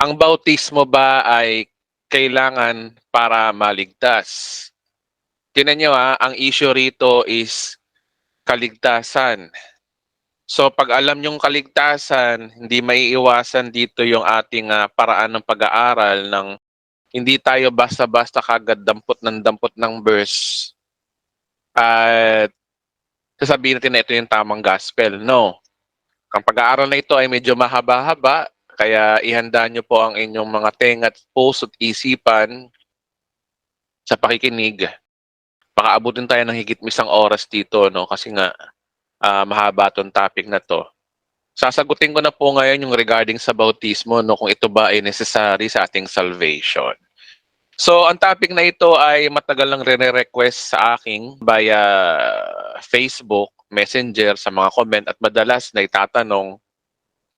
Ang bautismo ba ay kailangan para maligtas? Tingnan niyo, ang issue rito is kaligtasan. So pag alam niyong kaligtasan, hindi maiiwasan dito yung ating paraan ng pag-aaral ng hindi tayo basta-basta kagad dampot ng verse at sasabihin natin na ito yung tamang gospel. No. Ang pag-aaral na ito ay medyo mahaba-haba, kaya ihanda niyo po ang inyong mga tenga at puso at isipan sa pakikinig. Baka abutin tayo ng higit isang oras dito, no? Kasi nga, mahaba tong topic na to. Sasagutin ko na po ngayon yung regarding sa bautismo, no? Kung ito ba ay necessary sa ating salvation. So, ang topic na ito ay matagal lang re-request sa akin via Facebook, Messenger, sa mga comment at madalas na itatanong.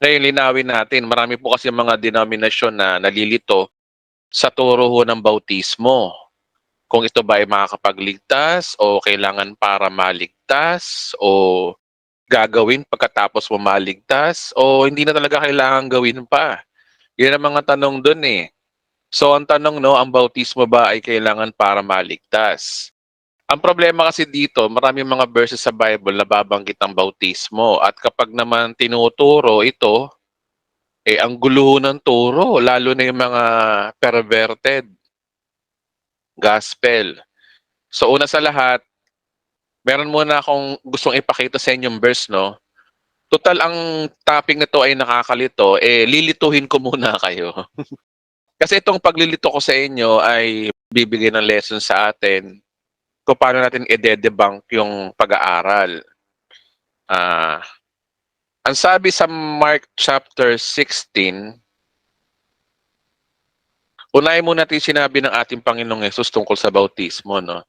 Ngayon, linawin natin. Marami po kasi mga denominasyon na nalilito sa turo ho ng bautismo. Kung ito ba ay makakapagligtas o kailangan para maligtas o gagawin pagkatapos mo maligtas o hindi na talaga kailangan gawin pa. Yan ang mga tanong dun eh. So ang tanong, no, ang bautismo ba ay kailangan para maligtas? Ang problema kasi dito, maraming mga verses sa Bible na babanggit ang bautismo at kapag naman tinuturo ito, ang gulo ng turo, lalo na yung mga perverted gospel. So una sa lahat, meron muna akong gustong ipakita sa inyong verse, no? Total, ang topic na to ay nakakalito, lilituhin ko muna kayo. Kasi itong paglilito ko sa inyo ay bibigay ng lesson sa atin kung paano natin i-debunk yung pag-aaral. Ang sabi sa Mark chapter 16, unahin muna natin sinabi ng ating Panginoong Yesus tungkol sa bautismo, no?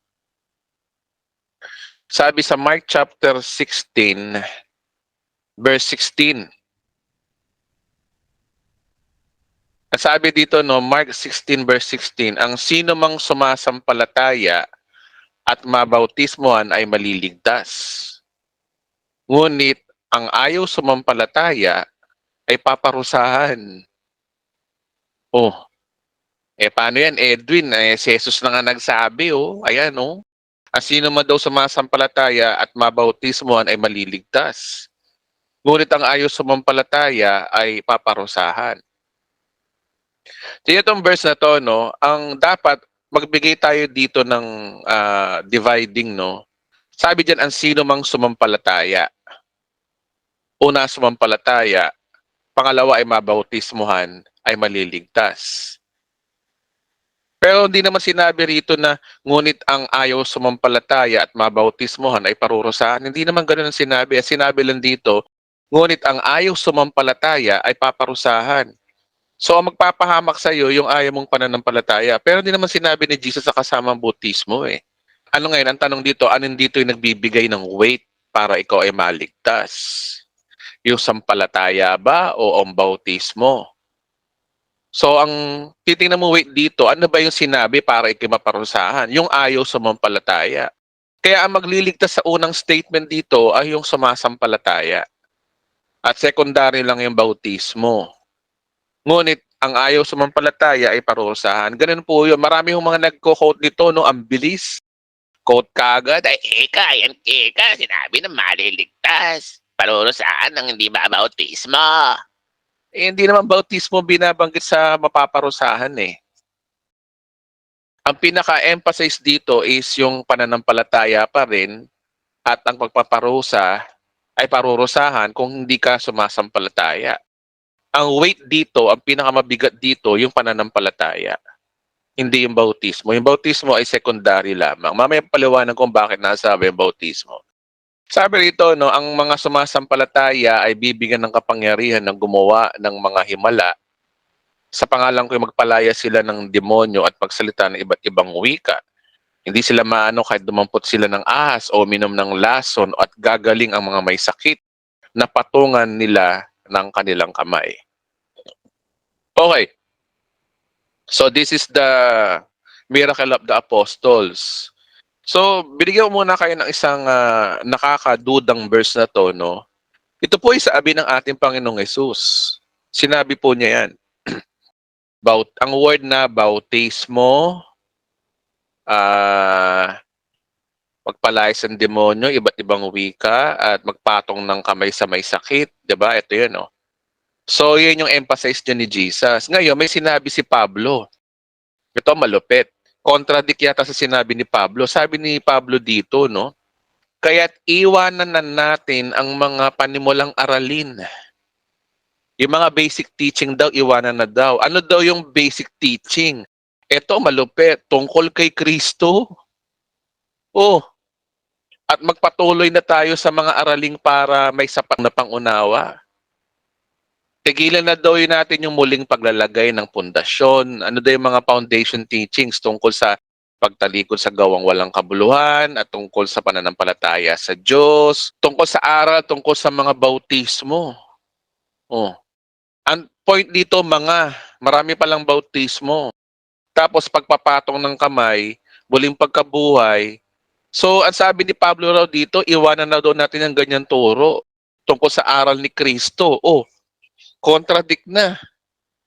Sabi sa Mark chapter 16, verse 16. Ang sabi dito, no, Mark 16 verse 16, ang sino mang sumasampalataya at mabautismohan ay maliligtas. Ngunit ang ayaw sumampalataya ay paparusahan. Oh, paano yan, Edwin? Si Jesus na nga nagsabi, ayan, ang sino man daw sumasampalataya at mabautismohan ay maliligtas. Ngunit ang ayaw sumampalataya ay paparusahan. Tingnan itong verse na to, no, ang dapat magbigay tayo dito ng dividing, no. Sabi diyan, ang sino mang sumampalataya. Una, sumampalataya. Pangalawa ay mabautismuhan, ay maliligtas. Pero hindi naman sinabi rito na ngunit ang ayaw sumampalataya at mabautismuhan ay parurusahan. Hindi naman ganoon ang sinabi. Sinabi lang dito, ngunit ang ayaw sumampalataya ay paparusahan. So, ang magpapahamak sa iyo yung ayaw mong pananampalataya. Pero hindi naman sinabi ni Jesus sa kasamang bautismo eh. Ano ngayon, ang tanong dito, anong dito yung nagbibigay ng weight para ikaw ay maligtas? Yung sampalataya ba o ang bautismo? So, ang titingnan mo weight dito, ano ba yung sinabi para ikaw maparusahan? Yung ayaw sumampalataya. Kaya ang magliligtas sa unang statement dito ay yung sumasampalataya. At secondary lang yung bautismo. Ngunit ang ayaw sumampalataya ay parusahan. Ganun po yun. Marami yung mga nagko-quote nito, no? Ang bilis. Quote kaagad, ay eka, sinabi na maliligtas. Parurusahan ng hindi mabautismo. Hindi naman bautismo binabanggit sa mapaparusahan eh. Ang pinaka-emphasize dito is yung pananampalataya pa rin at ang pagpaparusa ay parurusahan kung hindi ka sumasampalataya. Ang weight dito, ang pinakamabigat dito, yung pananampalataya. Hindi yung bautismo. Yung bautismo ay secondary lamang. Mamaya paliwanag kung bakit nasabi yung bautismo. Sabi rito, no, ang mga sumasampalataya ay bibigyan ng kapangyarihan ng gumawa ng mga himala. Sa pangalan ko magpalaya sila ng demonyo at pagsalita ng iba't ibang wika. Hindi sila maano kahit dumampot sila ng ahas o minom ng lason at gagaling ang mga may sakit na patungan nila ng kanilang kamay. Okay. So this is the miracle of the apostles. So, binigyan ko muna kayo ng isang nakakadudang verse na to, no? Ito po ay sabi ng ating Panginoong Yesus. Sinabi po niya yan. Ang word na bautismo, magpalayas ng demonyo, iba't ibang wika, at magpatong ng kamay sa may sakit. Diba? Ito yun, no? So, yun yung emphasize niya ni Jesus. Ngayon, may sinabi si Pablo. Ito malupit. Contradict yata sa sinabi ni Pablo. Sabi ni Pablo dito, no? Kaya't iwanan na natin ang mga panimulang aralin. Yung mga basic teaching daw, iwanan na daw. Ano daw yung basic teaching? Ito malupit. Tungkol kay Kristo. Oh, at magpatuloy na tayo sa mga araling para may sapat na pangunawa. Tigilan na daw yun natin yung muling paglalagay ng pundasyon. Ano daw yung mga foundation teachings tungkol sa pagtalikod sa gawang walang kabuluhan at tungkol sa pananampalataya sa Diyos, tungkol sa aral, tungkol sa mga bautismo. Oh. Ang point dito, marami palang bautismo. Tapos pagpapatong ng kamay, muling pagkabuhay. So, ang sabi ni Pablo raw dito, iwanan na daw natin ang ganyan turo tungkol sa aral ni Kristo. Oh, contradict na.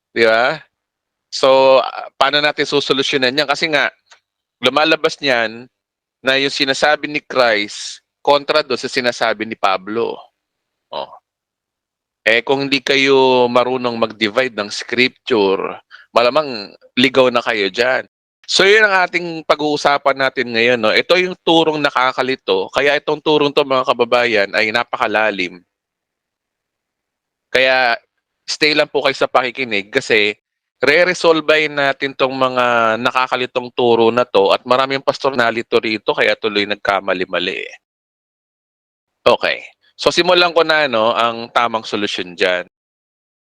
Di ba? So, paano natin susolusyonan yan? Kasi nga, lumalabas niyan na yung sinasabi ni Christ kontra do sa sinasabi ni Pablo. Oh. Kung hindi kayo marunong mag-divide ng scripture, malamang ligaw na kayo dyan. So, yun ang ating pag-uusapan natin ngayon. No? Ito yung turong nakakalito. Kaya itong turong to mga kababayan ay napakalalim. Kaya stay lang po kayo sa pakikinig kasi re-resolvein natin tong mga nakakalitong turo na to at maraming pastor nalito rito kaya tuloy nagkamali-mali. Okay. So simulan ko na ang tamang solusyon dyan.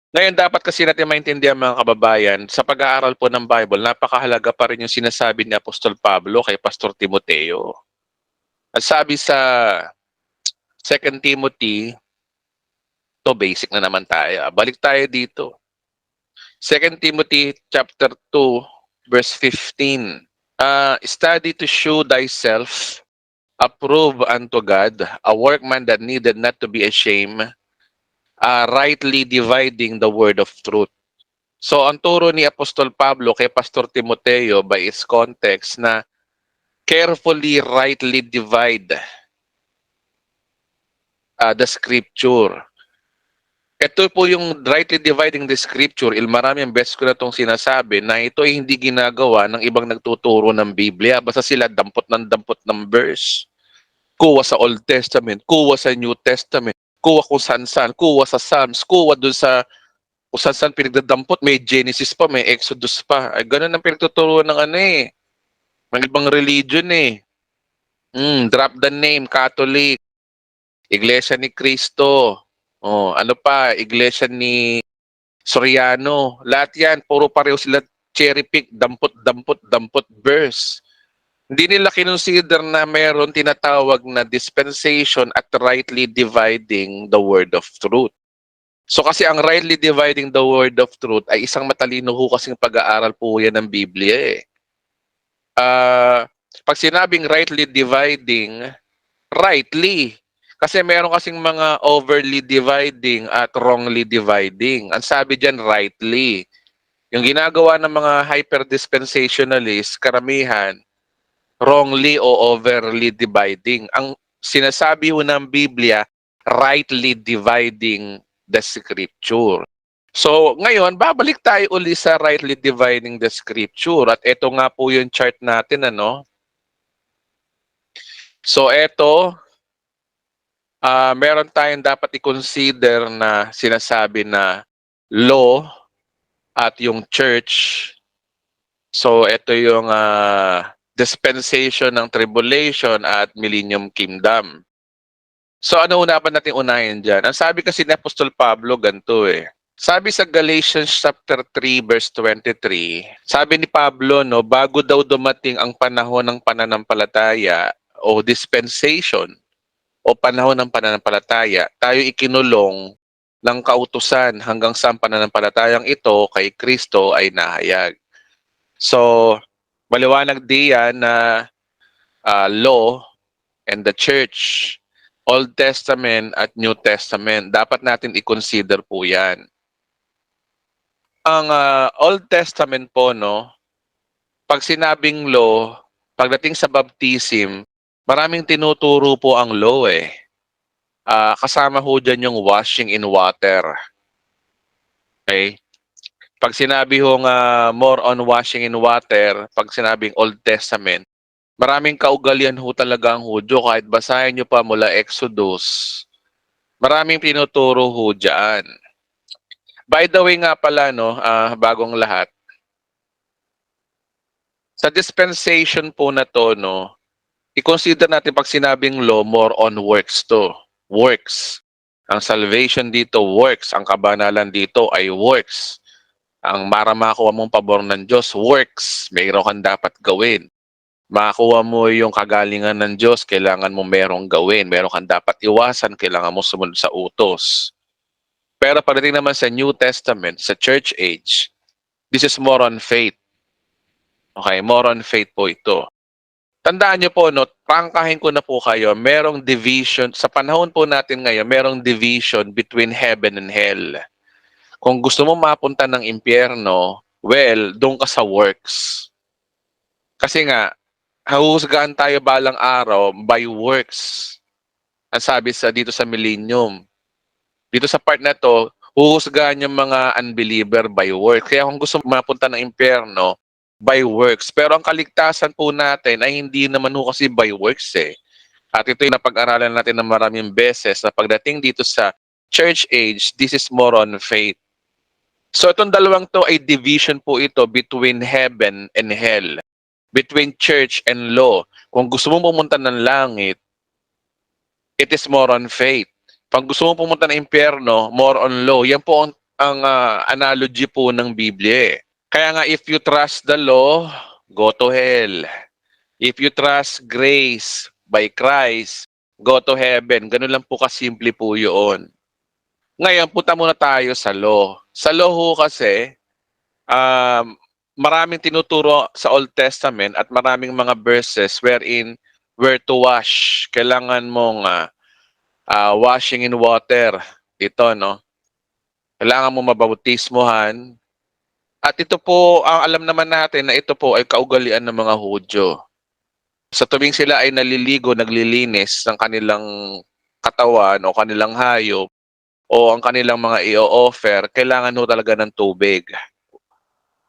Ngayon dapat kasi natin maintindihan mga kababayan, sa pag-aaral po ng Bible, napakahalaga pa rin yung sinasabi ni Apostol Pablo kay Pastor Timoteo. At sabi sa 2 Timothy, to basic na naman tayo. Balik tayo dito. 2 Timothy chapter 2, verse 15. Study to show thyself approved unto God, a workman that needed not to be ashamed, rightly dividing the word of truth. So, ang turo ni Apostol Pablo kay Pastor Timoteo by its context na carefully, rightly divide the scripture. Ito po yung rightly dividing the scripture. Maraming beses ko na itong sinasabi na ito ay hindi ginagawa ng ibang nagtuturo ng Biblia. Basta sila dampot ng verse. Kuha sa Old Testament, kuha sa New Testament, kuha kung saan-saan, kuha sa Psalms, kuha dun sa kung saan-saan pinagdadampot. May Genesis pa, may Exodus pa. Ay, ganun ang pinagtuturo ng ng ibang religion drop the name, Catholic, Iglesia ni Cristo, ano pa, Iglesia ni Soriano. Lahat yan, puro pareho sila cherry pick, dampot verse. Hindi nila kinonsider na mayroon tinatawag na dispensation at rightly dividing the word of truth. So kasi ang rightly dividing the word of truth ay isang matalino ho kasing pag-aaral po yan ng Biblia Pag sinabing rightly dividing, rightly. Kasi meron kasing mga overly dividing at wrongly dividing. Ang sabi dyan, rightly. Yung ginagawa ng mga hyper-dispensationalists, karamihan, wrongly o overly dividing. Ang sinasabi ho ng Biblia, rightly dividing the scripture. So, ngayon, babalik tayo uli sa rightly dividing the scripture. At ito nga po yung chart natin, So, ito, meron tayong dapat i-consider na sinasabi na law at yung church. So, ito yung dispensation ng tribulation at millennium kingdom. So, ano una ba natin unahin dyan? Ang sabi kasi ni Apostol Pablo, ganito Sabi sa Galatians chapter 3 verse 23, sabi ni Pablo, bago daw dumating ang panahon ng pananampalataya o dispensation o panahon ng pananampalataya, tayo ikinulong ng kautusan hanggang sa pananampalatayang ito kay Kristo ay nahayag. So, maliwanag diyan na law and the church, Old Testament at New Testament, dapat natin i-consider po yan. Ang Old Testament po, no, pag sinabing law, pagdating sa baptism, maraming tinuturo po ang law eh. Kasama ho dyan yung washing in water. Okay? Pag sinabi ho nga more on washing in water, pag sinabing Old Testament, maraming kaugalian ho talaga ang Hudyo. Kahit basahin nyo pa mula Exodus, maraming tinuturo ho dyan. By the way nga pala, no, bagong lahat, sa dispensation po na to, no, i-consider natin pag sinabing law, more on works to. Works. Ang salvation dito, works. Ang kabanalan dito ay works. Ang para makuha mong pabor ng Diyos, works. Mayroon kang dapat gawin. Makakuha mo yung kagalingan ng Diyos, kailangan mo merong gawin. Meron kang dapat iwasan, kailangan mo sumunod sa utos. Pero pagdating naman sa New Testament, sa church age, this is more on faith. Okay, more on faith po ito. Tandaan niyo po, no, prangkahin ko na po kayo, merong division, sa panahon po natin ngayon, merong division between heaven and hell. Kung gusto mo mapunta ng impyerno, well, doon ka sa works. Kasi nga, hahusgahan tayo balang araw by works. Ang sabi dito sa millennium. Dito sa part na to, huhusgahan yung mga unbeliever by works. Kaya kung gusto mapunta ng impyerno, by works. Pero ang kaligtasan po natin ay hindi naman ho kasi by works eh. At ito yung napag-aralan natin ng maraming beses na pagdating dito sa church age, this is more on faith. So itong dalawang to ay division po ito between heaven and hell. Between church and law. Kung gusto mo pumunta ng langit, it is more on faith. Pag gusto mo pumunta ng impyerno, more on law. Yan po ang analogy po ng Biblia eh. Kaya nga, if you trust the law, go to hell. If you trust grace by Christ, go to heaven. Ganun lang po kasimple po yun. Ngayon, punta muna tayo sa law. Sa law ho kasi, maraming tinuturo sa Old Testament at maraming mga verses wherein where to wash. Kailangan mong washing in water. Ito, no? Kailangan mo mabautismohan. At ito po, ang alam naman natin na ito po ay kaugalian ng mga Hudyo. Sa tuwing sila ay naliligo, naglilinis ng kanilang katawan o kanilang hayop o ang kanilang mga i-offer, kailangan ho talaga ng tubig.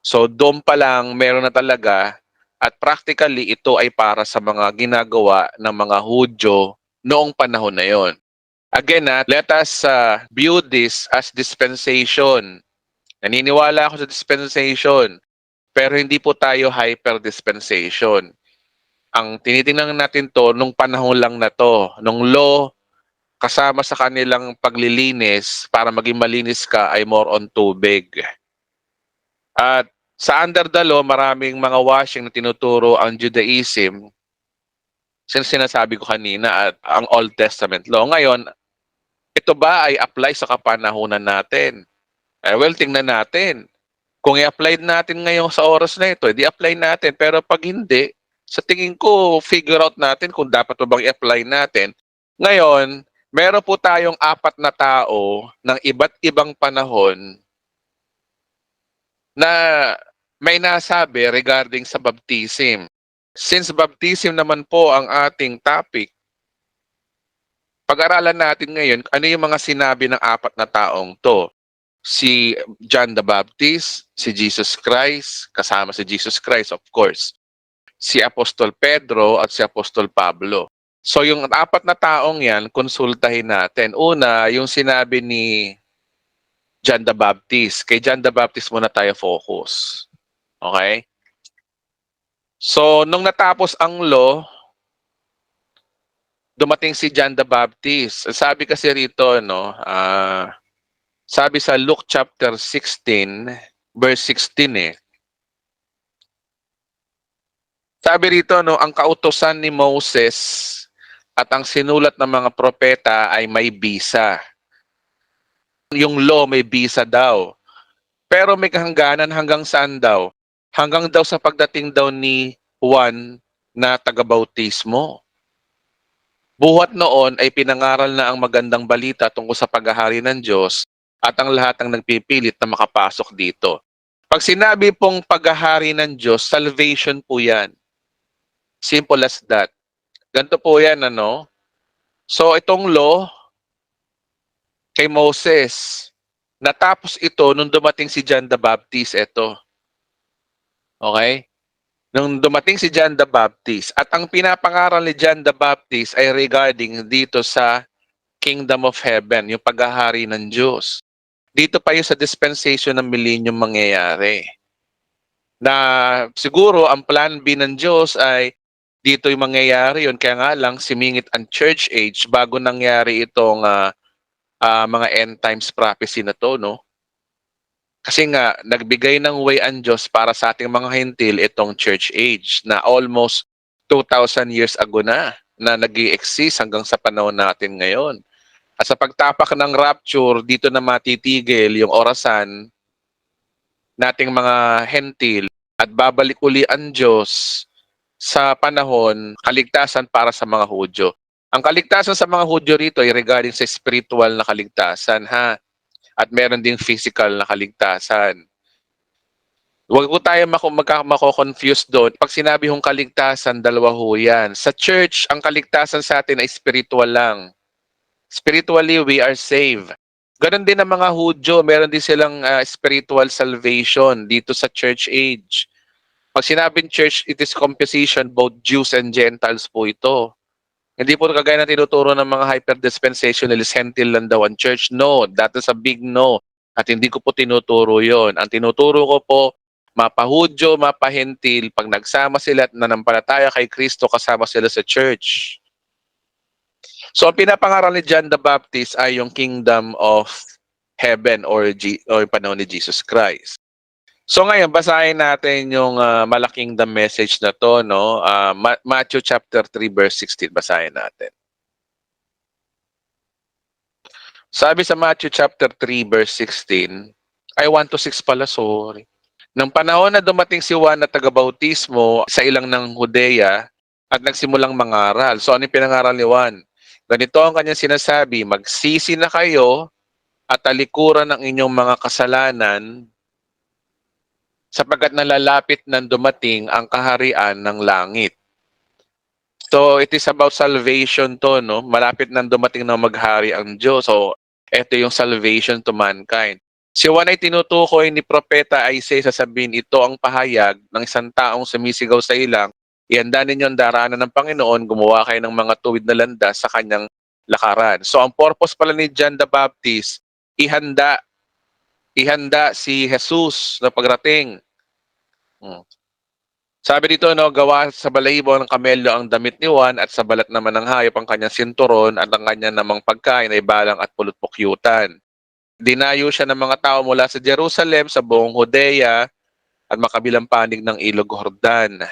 So doon pa lang meron na talaga at practically ito ay para sa mga ginagawa ng mga Hudyo noong panahon na yon. Again, let us view this as dispensation. Naniniwala ako sa dispensation, pero hindi po tayo hyper-dispensation. Ang tinitingnan natin to nung panahon lang na to, nung law kasama sa kanilang paglilinis para maging malinis ka ay more on tubig. At sa under the law, maraming mga washing na tinuturo ang Judaism, sinasabi ko kanina, at ang Old Testament law. Ngayon, ito ba ay apply sa kapanahunan natin? Well, tingnan natin. Kung i-apply natin ngayon sa oras na ito, i-apply natin. Pero pag hindi, sa tingin ko, figure out natin kung dapat pa bang i-apply natin. Ngayon, meron po tayong 4 na tao ng iba't ibang panahon na may nasabi regarding sa baptism. Since baptism naman po ang ating topic, pag-aralan natin ngayon ano yung mga sinabi ng 4 na taong to. Si John the Baptist, si Jesus Christ, kasama si Jesus Christ of course, si Apostol Pedro at si Apostol Pablo. So yung 4 na taong yan, konsultahin natin. Una, yung sinabi ni John the Baptist. Kay John the Baptist muna tayo focus. Okay? So nung natapos ang law, dumating si John the Baptist. Sabi kasi rito, no, sabi sa Luke chapter 16, verse 16 eh. Sabi rito, no, ang kautusan ni Moses at ang sinulat ng mga propeta ay may bisa. Yung law may bisa daw. Pero may kahangganan hanggang saan daw? Hanggang daw sa pagdating daw ni Juan na tagabautismo. Buhat noon ay pinangaral na ang magandang balita tungkol sa paghahari ng Diyos at ang lahat ng nagpipilit na makapasok dito. Pag sinabi pong paghahari ng Diyos, salvation po yan. Simple as that. Ganito po yan, ano? So, itong law kay Moses, natapos ito nung dumating si John the Baptist, ito. Okay? Nung dumating si John the Baptist, at ang pinapangaral ni John the Baptist ay regarding dito sa Kingdom of Heaven, yung paghahari ng Diyos. Dito pa yung sa dispensation ng millennium mangyayari. Na siguro ang plan B ng Diyos ay dito yung mangyayari yun. Kaya nga lang simingit ang church age bago nangyari itong mga end times prophecy na to, no? Kasi nga, nagbigay ng way ang Diyos para sa ating mga hentil itong church age na almost 2,000 years ago na nag-i-exist hanggang sa panahon natin ngayon. At sa pagtapak ng rapture, dito na matitigil yung orasan nating mga hentil at babalik uli ang Diyos sa panahon kaligtasan para sa mga Hudyo. Ang kaligtasan sa mga Hudyo rito ay regarding sa spiritual na kaligtasan, ha? At meron ding physical na kaligtasan. Huwag po tayo mako-confuse doon. Pag sinabi hong kaligtasan, dalawa ho yan. Sa church, ang kaligtasan sa atin ay spiritual lang. Spiritually, we are saved. Ganon din ang mga Hudyo, meron din silang spiritual salvation dito sa church age. Pag sinabing church, it is composition, both Jews and Gentiles po ito. Hindi po kagaya na tinuturo ng mga hyper-dispensationalist, hentil lang daw ang church. No, that is a big no. At hindi ko po tinuturo yon. Ang tinuturo ko po, mapahudyo, mapahentil, pag nagsama sila at nanampalataya kay Kristo, kasama sila sa church. So, ang pinapangaral ni John the Baptist ay yung kingdom of heaven or yung panahon ni Jesus Christ. So ngayon, basahin natin yung malaking the message na to, no? Matthew chapter 3 verse 16, basahin natin. Sabi sa Matthew chapter 3 verse 16, ay 1 to 6 pala, sorry. Nang panahon na dumating si Juan na taga-bautismo sa ilang ng Judea at nagsimulang mangaral. So ano yung pinangaral ni Juan? Ganito ang kanyang sinasabi, magsisi na kayo at talikuran ng inyong mga kasalanan sapagkat nalalapit nang dumating ang kaharian ng langit. So, it is about salvation to, no? Malapit nang dumating na maghari ang Diyos. So, ito yung salvation to mankind. Si Juan ay tinutukoy ni Propeta Isaiah, sasabihin, ito ang pahayag ng isang taong sumisigaw sa ilang, ihanda ninyo ang daraanan ng Panginoon, gumawa kayo ng mga tuwid na landas sa kanyang lakaran. So, ang purpose pala ni John the Baptist, ihanda si Jesus na pagrating. Sabi dito, no, gawa sa balahibo ng kamelyo ang damit ni Juan at sa balat naman ng hayop ang kanyang sinturon at ang kanyang namang pagkain ay balang at pulot-pukyutan. Dinayo siya ng mga tao mula sa Jerusalem, sa buong Judea at makabilang panig ng Ilog Jordan.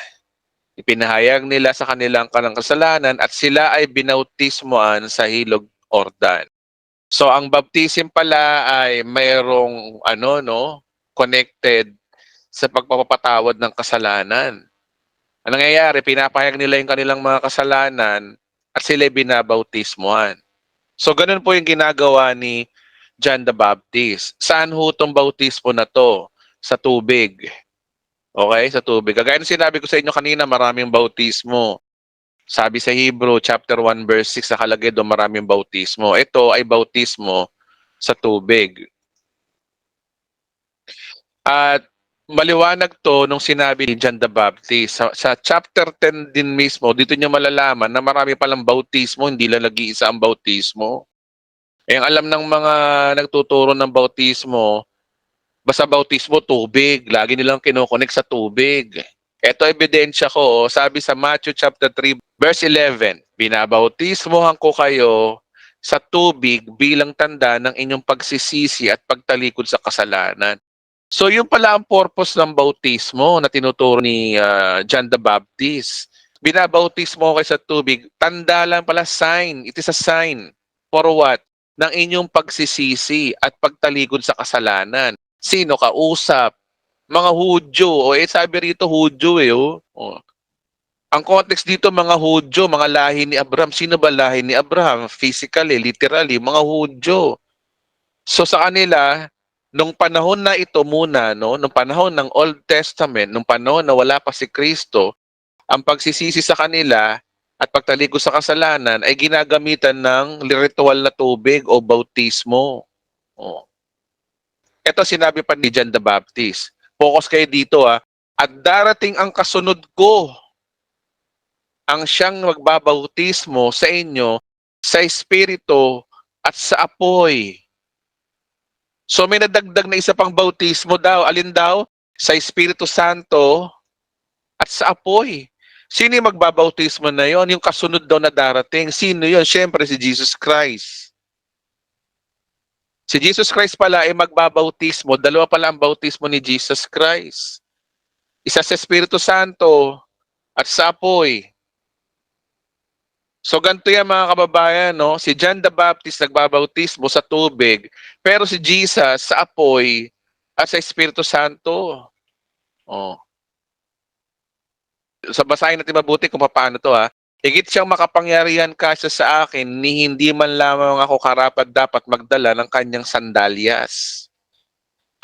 Ipinahayag nila sa kanilang kasalanan at sila ay binautismoan sa Ilog Jordan. So ang baptism pala ay mayroong connected sa pagpapatawad ng kasalanan. Ang nangyayari, pinapahayag nila yung kanilang mga kasalanan at sila binabautismoan. So ganun po yung ginagawa ni John the Baptist. Saan ho itong bautismo na to? Sa tubig. Okay, sa tubig. Kagaya ng sinabi ko sa inyo kanina, maraming bautismo. Sabi sa Hebrew, chapter 1, verse 6, nakalagay doon maraming bautismo. Ito ay bautismo sa tubig. At maliwanag to nung sinabi ni John the Baptist. Sa chapter 10 din mismo, dito nyo malalaman na marami palang bautismo, hindi lang nag-iisa ang bautismo. Eh, ang alam ng mga nagtuturo ng bautismo, basta bautismo, tubig. Lagi nilang kinokonek sa tubig. Ito ebidensya ko, sabi sa Matthew chapter 3, verse 11, binabautismohan ko kayo sa tubig bilang tanda ng inyong pagsisisi at pagtalikod sa kasalanan. So yun pala ang purpose ng bautismo na tinuturo ni John the Baptist. Binabautismo kayo sa tubig, tanda lang pala, sign. It is a sign for what? Ng inyong pagsisisi at pagtalikod sa kasalanan. Sino kausap? Mga Hudyo. Sabi rito Hudyo Ang context dito, mga Hudyo, mga lahi ni Abraham. Sino ba lahi ni Abraham? Physically, literally, mga Hudyo. So sa kanila, nung panahon na ito muna, no, nung panahon ng Old Testament, nung panahon na wala pa si Kristo, ang pagsisisi sa kanila at pagtalikod sa kasalanan ay ginagamitan ng ritual na tubig o bautismo. Oh. Ito sinabi pa ni John the Baptist. Focus kayo dito ha. At darating ang kasunod ko, ang siyang magbabautismo sa inyo sa Espiritu at sa apoy. So may nadagdag na isa pang bautismo daw. Alin daw? Sa Espiritu Santo at sa apoy. Sino yung magbabautismo na yon? Yung kasunod daw na darating. Sino yon? Siyempre si Jesus Christ. Si Jesus Christ pala ay magbabautismo. Dalawa pala ang bautismo ni Jesus Christ. Isa sa Espiritu Santo at sa apoy. So ganito yan mga kababayan, no? Si John the Baptist nagbabautismo sa tubig, pero si Jesus sa apoy at sa Espiritu Santo. Oh. So basahin natin mabuti kung paano to ha. Higit siyang makapangyarihan kaysa sa akin, ni hindi man lamang ako karapat dapat magdala ng kanyang sandalyas.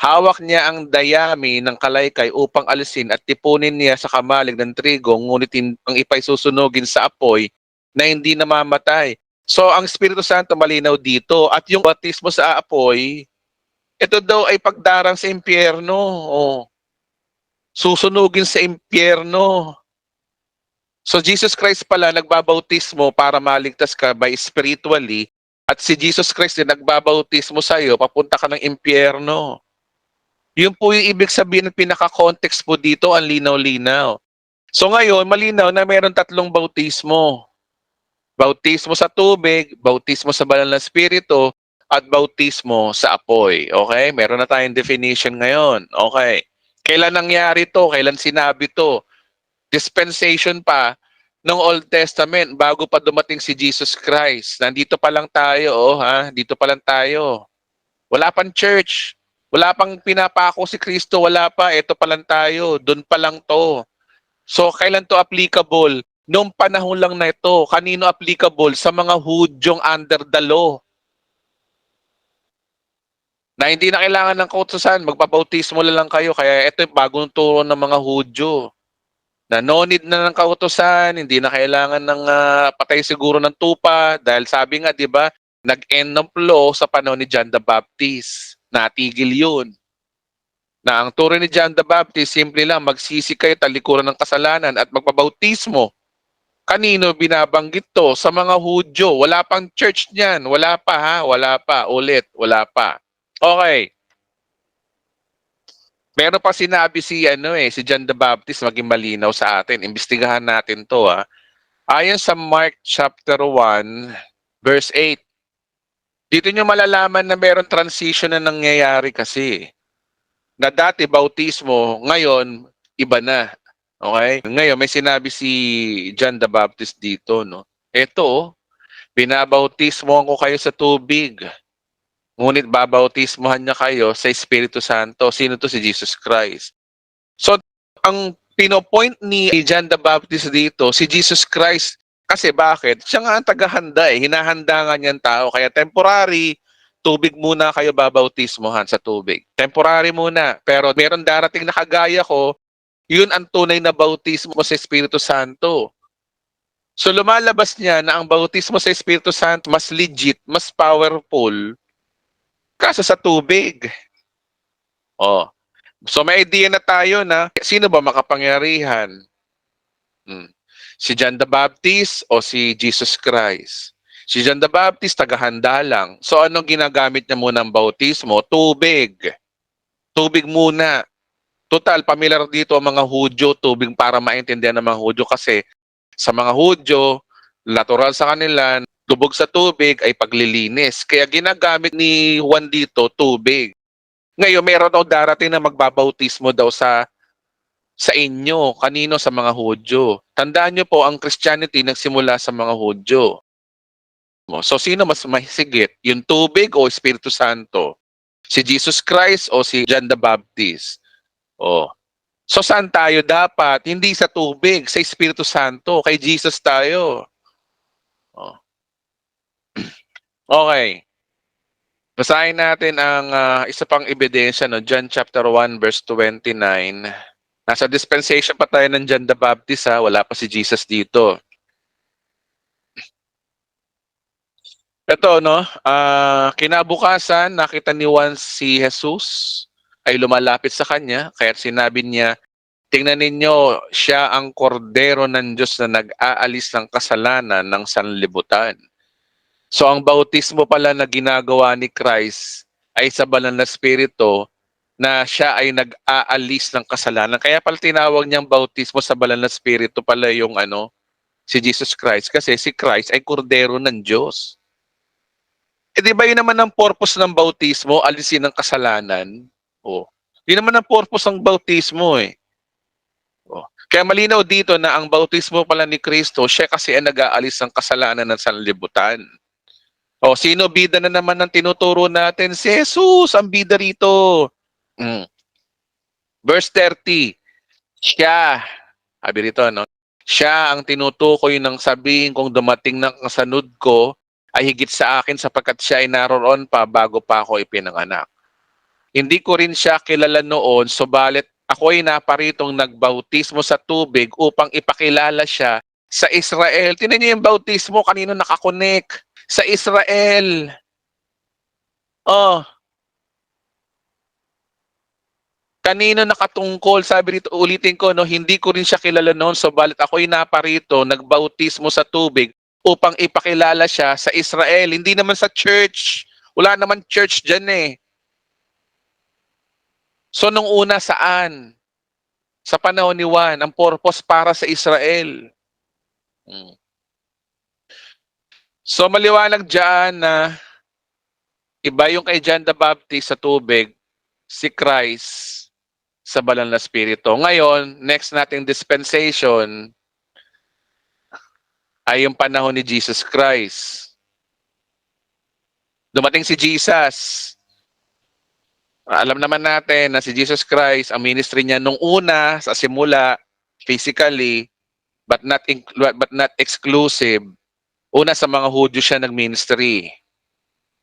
Hawak niya ang dayami ng kalaykay upang alisin at tipunin niya sa kamalig ng trigo, ngunit ang ipay susunugin sa apoy na hindi namamatay. So ang Espiritu Santo malinaw dito at yung bautismo sa apoy, ito daw ay pagdarang sa impyerno. Oh. Susunugin sa impyerno. So Jesus Christ pala nagbabautismo para maligtas ka by spiritually at si Jesus Christ din nagbabautismo sa iyo papunta ka ng impyerno. Yun po yung ibig sabihin ng pinaka-context po dito, ang linaw-linaw. So ngayon, malinaw na meron tatlong bautismo. Bautismo sa tubig, bautismo sa banal na spirito, at bautismo sa apoy. Okay? Meron na tayong definition ngayon. Okay. Kailan nangyari to? Kailan sinabi to? Dispensation pa ng Old Testament bago pa dumating si Jesus Christ. Nandito pa lang tayo, oh, ha? Dito pa lang tayo. Wala pang church. Wala pang pinapako si Kristo. Wala pa. Ito pa lang tayo. Doon pa lang to. So, kailan to applicable? Noong panahon lang na ito. Kanino applicable? Sa mga Hudyong under the law. Na hindi na kailangan ng kautusan. Magpabautismo lang kayo. Kaya ito yung bagong turo ng mga Hudyo. Na no need na ng kautusan, hindi na kailangan ng patay siguro ng tupa dahil sabi nga, 'di ba, nag-end ng law sa panahon ni John the Baptist. Natigil 'yun. Na ang turo ni John the Baptist, simple lang, magsisi kayo talikuran ng kasalanan at magpabautismo. Kanino binabanggit to? Sa mga Hudyo. Wala pang church niyan. Wala pa ha. Wala pa. Ulit. Wala pa. Okay. Meron pa sinabi si John the Baptist, maging malinaw sa atin. Imbestigahan natin to ha. Ayon sa Mark chapter 1, verse 8. Dito nyo malalaman na meron transition na nangyayari kasi. Na dati bautismo, ngayon iba na. Okay? Ngayon may sinabi si John the Baptist dito, no. Ito, binabautismohan ko kayo sa tubig. Ngunit babautismohan niya kayo sa Espiritu Santo. Sino to? Si Jesus Christ. So, ang pinopoint ni John the Baptist dito, si Jesus Christ. Kasi bakit? Siya nga ang tagahanda eh. Hinahanda nga niyang tao. Kaya temporary, tubig muna kayo babautismohan sa tubig. Temporary muna. Pero meron darating na kagaya ko, yun ang tunay na bautismo sa Espiritu Santo. So lumalabas niya na ang bautismo sa Espiritu Santo mas legit, mas powerful kasa sa tubig. Oh. So may idea na tayo na sino ba makapangyarihan? Si John the Baptist o si Jesus Christ? Si John the Baptist, tagahanda lang. So anong ginagamit niya muna ng bautismo? Tubig. Tubig muna. Total, pamilyar dito ang mga Hudyo, tubig para maintindihan ng mga Hudyo kasi sa mga Hudyo, natural sa kanila, tubog sa tubig ay paglilinis. Kaya ginagamit ni Juan dito, tubig. Ngayon, meron daw darating na magbabautismo daw sa inyo. Kanino? Sa mga Hudyo. Tandaan nyo po, ang Christianity nagsimula sa mga Hudyo. So, sino mas mahisigit? Yung tubig o Espiritu Santo? Si Jesus Christ o si John the Baptist? Oh. So, saan tayo dapat? Hindi sa tubig, sa Espiritu Santo. Kay Jesus tayo. Oh. Okay. Basahin natin ang isa pang ebidensya, no? John chapter 1 verse 29. Nasa dispensation pa tayo ng John the Baptist, ha? Wala pa si Jesus dito. Ito, no? Kinabukasan, nakita ni Juan si Jesus ay lumalapit sa kanya, kaya sinabi niya, tingnan ninyo, siya ang kordero ng Diyos na nag-aalis ng kasalanan ng sanlibutan. So ang bautismo pala na ginagawa ni Christ ay sa banal na spirito na siya ay nag-aalis ng kasalanan. Kaya pala tinawag niyang bautismo sa banal na spirito pala yung si Jesus Christ, kasi si Christ ay kordero ng Diyos. Eh di ba yun naman ang purpose ng bautismo, alisin ng kasalanan? Oh. Yun naman ang purpose ng bautismo eh. Oh. Kaya malinaw dito na ang bautismo pala ni Kristo, siya kasi ang nag-aalis ng kasalanan ng sanlibutan. O, sino bida na naman ang tinuturo natin? Si Jesus, ang bida rito. Mm. Verse 30, siya, sabi rito, no? Siya ang tinutukoy ng sabihin kung dumating ng kasanod ko ay higit sa akin sapagkat siya ay naroon pa bago pa ako ipinanganak. Hindi ko rin siya kilala noon, subalit ako ay naparitong nagbautismo sa tubig upang ipakilala siya sa Israel. Tingnan niyo yung bautismo, kanino nakakonek? Sa Israel. Oh, kanino nakatungkol? Sabi rito, ulitin ko, no, hindi ko rin siya kilala noon, subalit ako'y naparito, nagbautismo sa tubig upang ipakilala siya sa Israel. Hindi naman sa church. Wala naman church dyan eh. So nung una saan? Sa panahon ni Juan, ang purpose para sa Israel. So maliwanag dyan na iba yung kay John the Baptist sa tubig, si Christ sa banal na spirito. Ngayon, next nating dispensation ay yung panahon ni Jesus Christ. Dumating si Jesus. Alam naman natin na si Jesus Christ, ang ministry niya nung una, sa simula, physically, but not exclusive. Una sa mga Hudyo siya nag-ministry.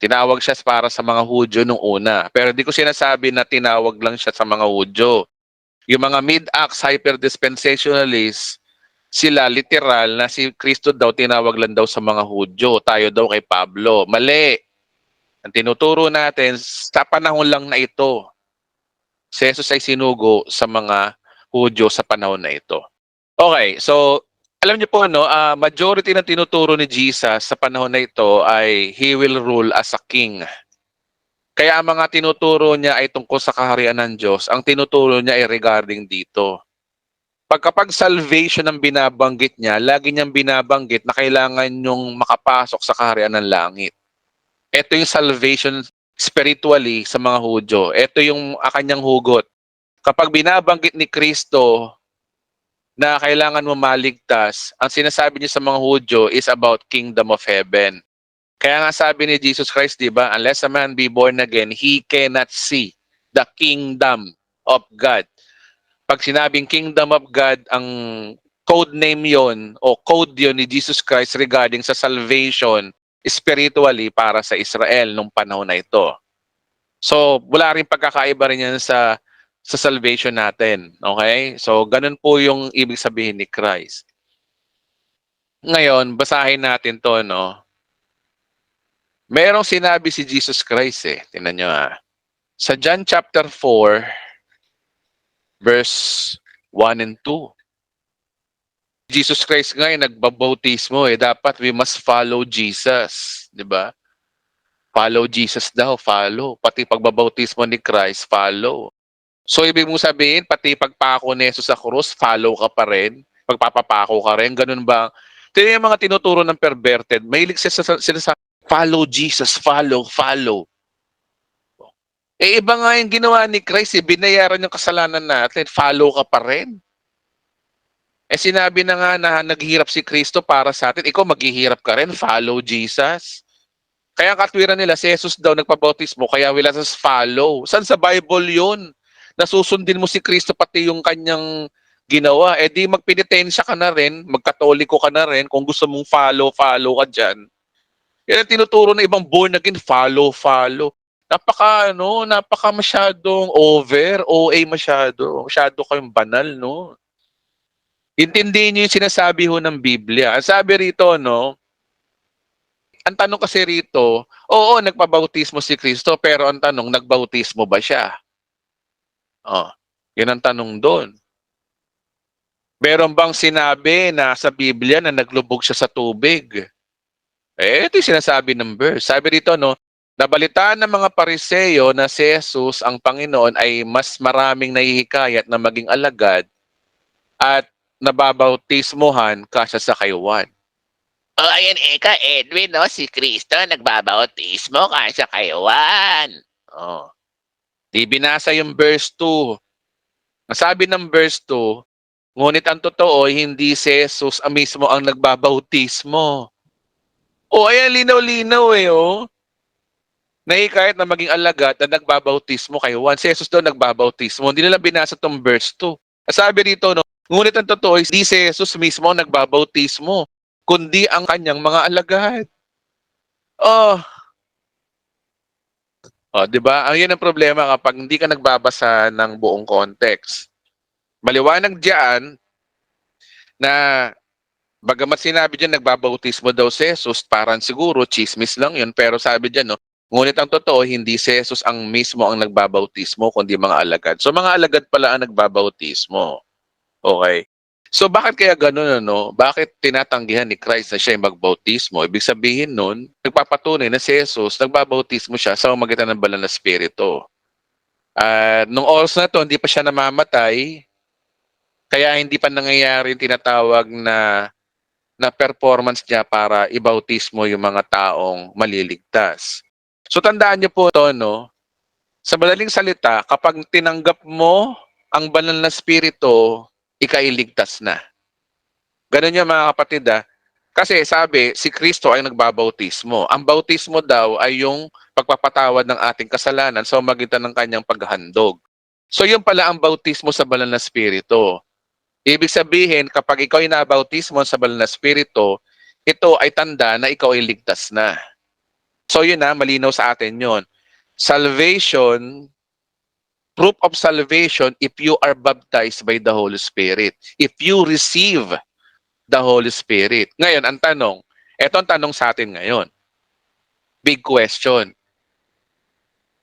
Tinawag siya para sa mga Hudyo nung una. Pero di ko sinasabi na tinawag lang siya sa mga Hudyo. Yung mga mid-acts hyper-dispensationalists, sila literal na si Kristo daw tinawag lang daw sa mga Hudyo. Tayo daw kay Pablo. Mali. Ang tinuturo natin, sa panahon lang na ito, si Jesus ay sinugo sa mga Hudyo sa panahon na ito. Okay, so alam niyo po majority ng tinuturo ni Jesus sa panahon na ito ay He will rule as a king. Kaya ang mga tinuturo niya ay tungkol sa kaharian ng Diyos. Ang tinuturo niya ay regarding dito. Kapag salvation ang binabanggit niya, lagi niyang binabanggit na kailangan niyong makapasok sa kaharian ng langit. Ito yung salvation spiritually sa mga Hudyo. Ito yung kanyang hugot. Kapag binabanggit ni Kristo na kailangan mo maligtas, ang sinasabi niya sa mga Hudyo is about kingdom of heaven. Kaya nga sabi ni Jesus Christ, di ba, unless a man be born again, he cannot see the kingdom of God. Pag sinabing kingdom of God, ang code name yon o code yon ni Jesus Christ regarding sa salvation spiritually para sa Israel nung panahon na ito. So, wala rin pagkakaiba rin yan sa salvation natin. Okay? So, ganun po yung ibig sabihin ni Christ. Ngayon, basahin natin to, no? Merong sinabi si Jesus Christ eh. Tingnan nyo Sa John chapter 4, verse 1 and 2. Jesus Christ nga nagbabautismo eh. Dapat we must follow Jesus. Di ba? Follow Jesus daw, follow. Pati pagbabautismo ni Christ, follow. So, ibig mong sabihin, pati pagpako ni Jesus sa krus, follow ka pa rin? Pagpapapako ka rin? Ganun ba? Ito yung mga tinuturo ng perverted. Mahilig sila sa follow Jesus, follow, follow. Eh, iba nga yung ginawa ni Christ, binayaran yung kasalanan natin, follow ka pa rin. Eh, sinabi na nga na naghihirap si Kristo para sa atin, ikaw maghihirap ka rin, follow Jesus. Kaya ang katwiran nila, si Jesus daw nagpabautismo, kaya we let us follow. Saan sa Bible yun? Nasusundin mo si Kristo pati yung kanyang ginawa. Eh di magpenitensya ka na rin, magkatoliko ka na rin, kung gusto mong follow, follow ka dyan. Yan ang tinuturo ng ibang born again, follow, follow. Napaka masyadong over, OA masyado. Masyado kayong banal, no? Intindihin niyo yung sinasabi ho ng Biblia. Ang sabi rito, no, ang tanong kasi rito, oo, nagpabautismo si Kristo, pero ang tanong, nagbautismo ba siya? Oh, yun ang tanong doon. Meron bang sinabi na sa Biblia na naglubog siya sa tubig? Ito yung sinasabi ng verse. Sabi rito, no, nabalitaan ng mga Pariseo na si Jesus, ang Panginoon, ay mas maraming nahihikayat na maging alagad at nababautismohan kaysa sa kay Juan. Oh, ayan, Eka, Edwin, no? Si Kristo nagbabautismo kaysa kay Juan. Oh. Di binasa yung verse 2. Nasabi ng verse 2, ngunit ang totoo, hindi si Jesus mismo ang nagbabautismo. Oh, ayan, linaw-linaw eh, oh. Nahikayat na maging alagad na nagbabautismo kay Juan. Si Jesus daw nagbabautismo. Hindi nila binasa tong verse 2. Sabi rito, no, ngunit ang totoo, hindi si Jesus mismo ang nagbabautismo, kundi ang kanyang mga alagad. Oh, oh, 'di ba? Ang 'yan ang problema kapag hindi ka nagbabasa ng buong context. Maliwanag diyan na bagamat sinabi diyan nagbabautismo daw si Jesus, parang siguro chismis lang 'yun, pero sabi diyan, no, ngunit ang totoo hindi si Jesus ang mismo ang nagbabautismo kundi mga alagad. So mga alagad pala ang nagbabautismo. Okay. So bakit kaya gano'n, ano? Bakit tinatanggihan ni Christ na siya ay magbautismo? Ibig sabihin nun, nagpapatunay na si Jesus, nagbabautismo siya sa pamamagitan ng banal na Espiritu. Nung oras na to, hindi pa siya namamatay, kaya hindi pa nangyayari yung tinatawag na performance niya para ibautismo yung mga taong maliligtas. So tandaan niyo po to, no? Sa madaling salita, kapag tinanggap mo ang banal na Espiritu, ikailigtas na. Ganun yung mga kapatid, ah. Kasi sabi, si Kristo ay nagbabautismo. Ang bautismo daw ay yung pagpapatawad ng ating kasalanan sa magitan ng kanyang paghandog. So yun pala ang bautismo sa banal na Espiritu. Ibig sabihin, kapag ikaw ay nabautismo sa banal na Espiritu, ito ay tanda na ikaw ay ligtas na. So yun na, malinaw sa atin yun. Salvation, proof of salvation if you are baptized by the Holy Spirit. If you receive the Holy Spirit. Ngayon, ang tanong, eto ang tanong sa atin ngayon. Big question.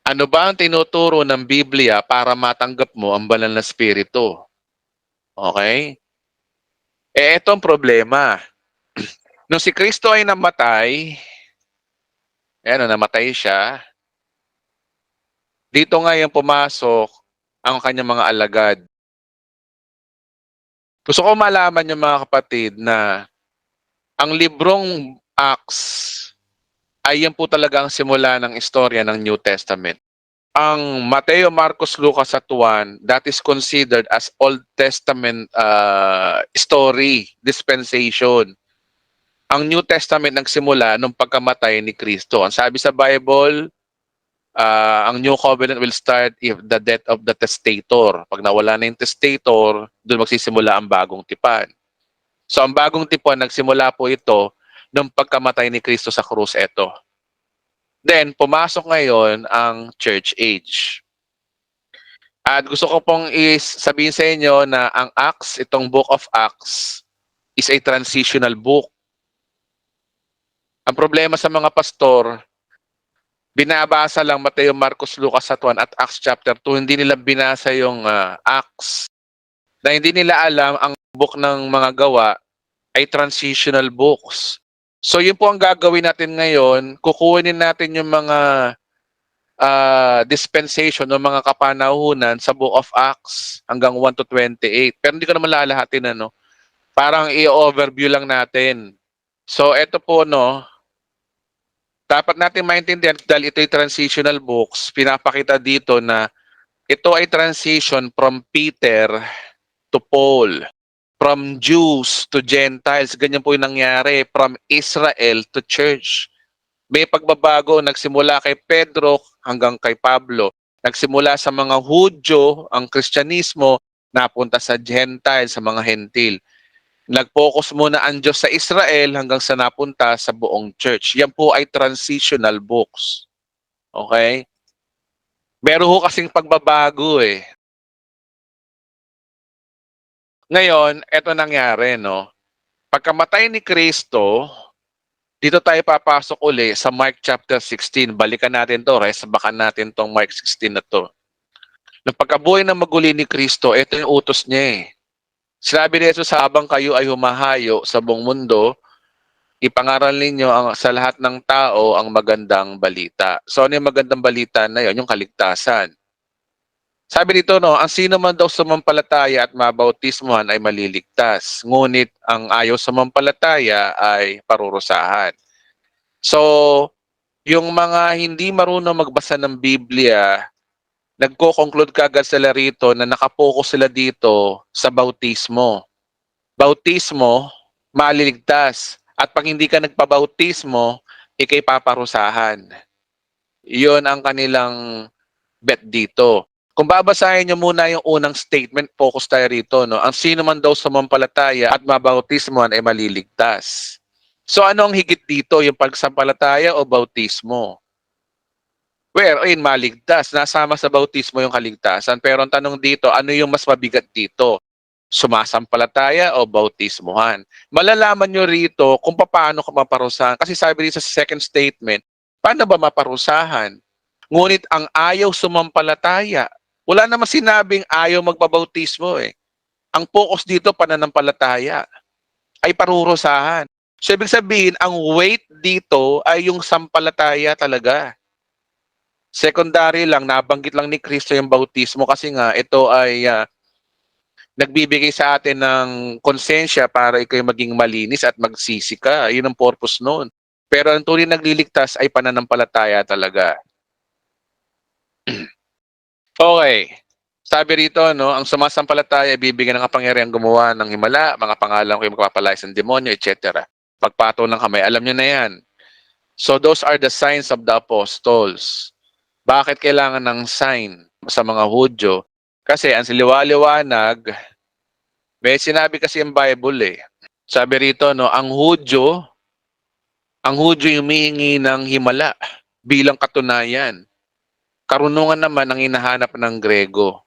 Ano ba ang tinuturo ng Biblia para matanggap mo ang banal na Espiritu? Okay? Eto ang problema. Nung si Kristo ay namatay, namatay siya, dito nga yung pumasok ang kanyang mga alagad. Gusto ko malaman yung mga kapatid na ang librong Acts ay yan po talaga ang simula ng istorya ng New Testament. Ang Mateo, Marcos, Lucas at Juan, that is considered as Old Testament story, dispensation. Ang New Testament nagsimula nung pagkamatay ni Kristo. Ang sabi sa Bible, ang New Covenant will start if the death of the testator. Pag nawala na yung testator, doon magsisimula ang bagong tipan. So ang bagong tipan, nagsimula po ito nung pagkamatay ni Kristo sa krus. Ito. Then, pumasok ngayon ang church age. At gusto ko pong sabihin sa inyo na ang Acts, itong Book of Acts, is a transitional book. Ang problema sa mga pastor, binabasa lang Mateo, Marcos, Lucas at Juan at Acts chapter 2, hindi nila binasa yung Acts. Na hindi nila alam ang book ng mga gawa ay transitional books. So yun po ang gagawin natin ngayon, kukunin natin yung mga dispensation ng mga kapanahunan sa Book of Acts hanggang 1 to 28. Pero hindi ko naman lalahatin, ano. Parang i-overview lang natin. So, eto po, no, dapat natin maintindihan dahil ito ay transitional books, pinapakita dito na ito ay transition from Peter to Paul, from Jews to Gentiles. Ganyan po yung nangyari, from Israel to church. May pagbabago, nagsimula kay Pedro hanggang kay Pablo. Nagsimula sa mga Hudyo, ang Kristyanismo, napunta sa Gentile, sa mga Hentil. Nag-focus muna ang Diyos sa Israel hanggang sa napunta sa buong church. Yan po ay transitional books. Okay? Meron ho kasing pagbabago eh. Ngayon, eto nangyari, no? Pagkamatay ni Kristo, dito tayo papasok uli sa Mark chapter 16. Balikan natin to, resabakan natin tong Mark 16 na to. Nung pagkabuhay ng maguli ni Kristo, ito yung utos niya eh. Sinabi ni Jesus, habang kayo ay humahayo sa buong mundo, ipangaral ninyo sa lahat ng tao ang magandang balita. So ano yung magandang balita na yun? Yung kaligtasan. Sabi dito, no, ang sino man daw sumampalataya at mabautismuhan ay maliligtas. Ngunit ang ayaw sumampalataya ay parurusahan. So, yung mga hindi marunong magbasa ng Biblia, nagko-conclude kaagad sila rito na nakapokus sila dito sa bautismo. Bautismo, maliligtas. At pag hindi ka nagpabautismo, ikay paparusahan. Iyon ang kanilang bet dito. Kung babasahin nyo muna yung unang statement, focus tayo rito. No? Ang sino man daw sumampalataya at mabautismohan ay maliligtas. So ano ang higit dito? Yung pagsampalataya o bautismo? Wherein maligtas, nasama sa bautismo yung kaligtasan. Pero ang tanong dito, ano yung mas mabigat dito? Sumasampalataya o bautismuhan? Malalaman nyo rito kung paano ka maparusahan. Kasi sabi dito sa second statement, paano ba maparusahan? Ngunit ang ayaw sumampalataya, wala naman sinabing ayaw magbabautismo eh. Ang focus dito, pananampalataya, ay parurusahan. So ibig sabihin, ang weight dito ay yung sampalataya talaga. Secondary lang, nabanggit lang ni Kristo yung bautismo kasi nga ito ay nagbibigay sa atin ng konsensya para ikaw maging malinis at magsisi ka. Yun ang purpose noon. Pero ang tunay nagliligtas ay pananampalataya talaga. Okay. Sabi rito, no, ang sumasampalataya ay bibigyan ng kapangyarihan gumawa ng himala, mga pangalan ko yung magpapalayas ng demonyo, etc. Pagpatong ng kamay, alam nyo na yan. So those are the signs of the apostles. Bakit kailangan ng sign sa mga Hudyo? Kasi ang siliwa-liwanag, may sinabi kasi yung Bible eh. Sabi rito, no, ang Hudyo yung humihingi ng himala bilang katunayan. Karunungan naman ang hinahanap ng Grego.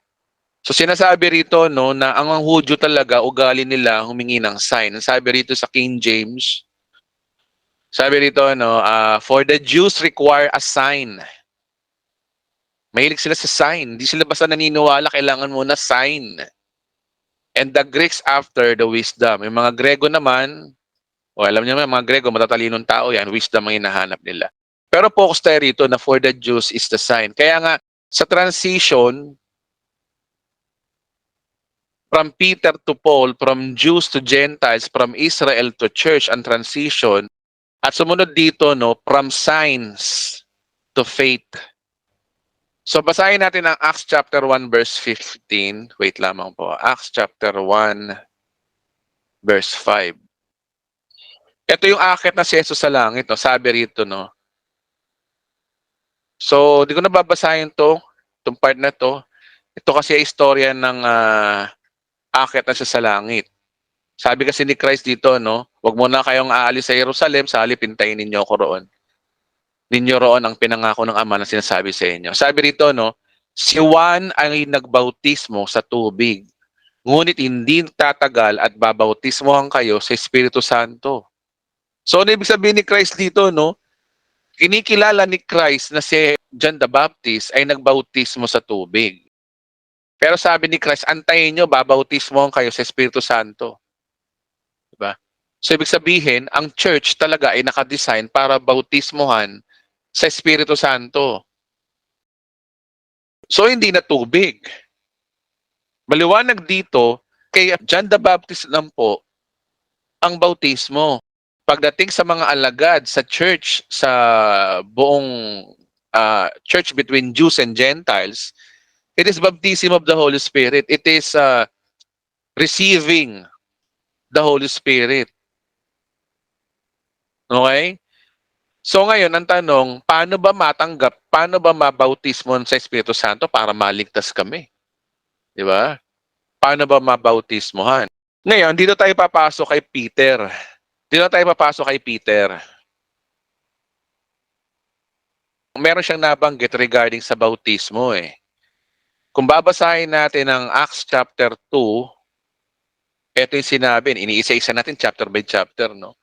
So sinasabi rito no na ang Hudyo talaga ugali nila humingi ng sign. Sabi rito sa King James, sabi rito no, for the Jews require a sign. Mahilig sila sa sign. Hindi sila basta naniniwala, kailangan muna sign. And the Greeks after the wisdom. Yung mga Grego naman, alam niyo naman, mga Grego, matatalinong tao yan, wisdom ang hinahanap nila. Pero focus tayo rito na for the Jews is the sign. Kaya nga, sa transition, from Peter to Paul, from Jews to Gentiles, from Israel to church, ang transition. At sumunod dito, no, from signs to faith. So basahin natin ang Acts chapter 1 verse 15. Wait lamang po. Acts chapter 1 verse 5. Ito yung akit na si Jesus sa langit, no? Sabi rito, no. So, di ko na babasahin to, itong part na to. Ito kasi ay istorya ng akit na siya sa langit. Sabi kasi ni Christ dito, no, wag muna kayong aalis sa Jerusalem, sa halip hintayin ninyo ako roon. Ninyo roon ang pinangako ng Ama na sinasabi sa inyo. Sabi rito, no, si Juan ay nagbautismo sa tubig. Ngunit hindi tatagal at babautismohan kayo sa Espiritu Santo. So, ano ibig sabihin ni Christ dito, no? Kinikilala ni Christ na si John the Baptist ay nagbautismo sa tubig. Pero sabi ni Christ, antayin nyo, babautismohan kayo sa Espiritu Santo. Diba? So, ibig sabihin, ang church talaga ay nakadesign para bautismohan sa Espiritu Santo. So, hindi na tubig. Maliwanag dito, kay John the Baptist lang po ang bautismo. Pagdating sa mga alagad sa church, sa buong church between Jews and Gentiles, it is baptism of the Holy Spirit. It is receiving the Holy Spirit. Okay? So ngayon, ang tanong, paano ba matanggap, paano ba mabautismo sa Espiritu Santo para maligtas kami? Di ba? Paano ba mabautismohan? Ngayon, dito tayo papasok kay Peter. Dito tayo papasok kay Peter. meron siyang nabanggit regarding sa bautismo eh. Kung babasahin natin ang Acts chapter 2, ito yung sinabi, iniisa-isa natin chapter by chapter, no?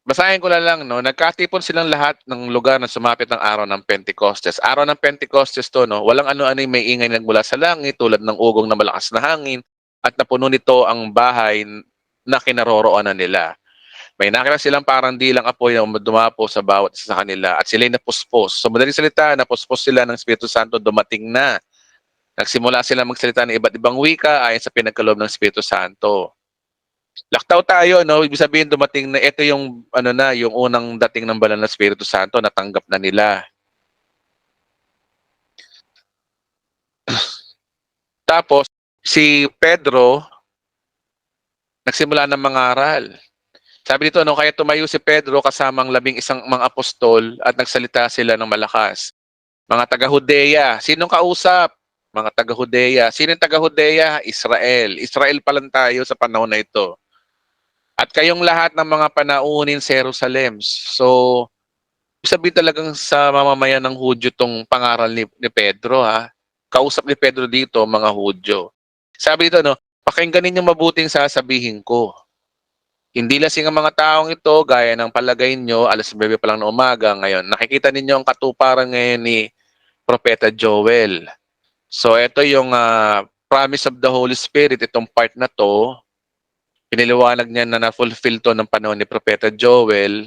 Basahin ko na lang, no? Nagkatipon silang lahat ng lugar na sumapit ng araw ng Pentecostes. Araw ng Pentecostes to, no? Walang ano-ano yung may ingay nagmula sa langit tulad ng ugong na malakas na hangin at napuno nito ang bahay na kinaroroonan nila. May nakita silang parang dilang apoy na dumapo sa bawat isa sa kanila at sila'y napuspos. So madaling salita, napuspos sila ng Espiritu Santo, dumating na. Nagsimula sila magsalita ng iba't ibang wika ayon sa pinagkaloob ng Espiritu Santo. Laktaw tayo, no? Ibig sabihin dumating na ito yung ano na, yung unang dating ng banal na Espiritu Santo, natanggap na nila. Tapos si Pedro nagsimula ng mangaral. Sabi dito, no, kaya tumayo si Pedro kasamang 11 mga apostol at nagsalita sila ng malakas. Mga taga-Hudeya, sinong kausap? Mga taga-Hudeya. Sinong taga-Hudeya? Israel. Israel pa lang tayo sa panahon na ito. At kayong lahat ng mga panaunin sa Jerusalem. So, sabihin talagang sa mamamayan ng Hudyo tong pangaral ni Pedro, ha? Kausap ni Pedro dito, mga Hudyo. Sabi dito, no, pakinggan ninyo mabuting sasabihin ko. Hindi lasing ang mga taong ito, gaya ng palagay nyo, alas 9 pa lang na umaga ngayon. Nakikita ninyo ang katuparan ngayon ni Propeta Joel. So, ito yung promise of the Holy Spirit, itong part na to. Piniliwanag niya na na-fulfill to ng panahon ni Propeta Joel.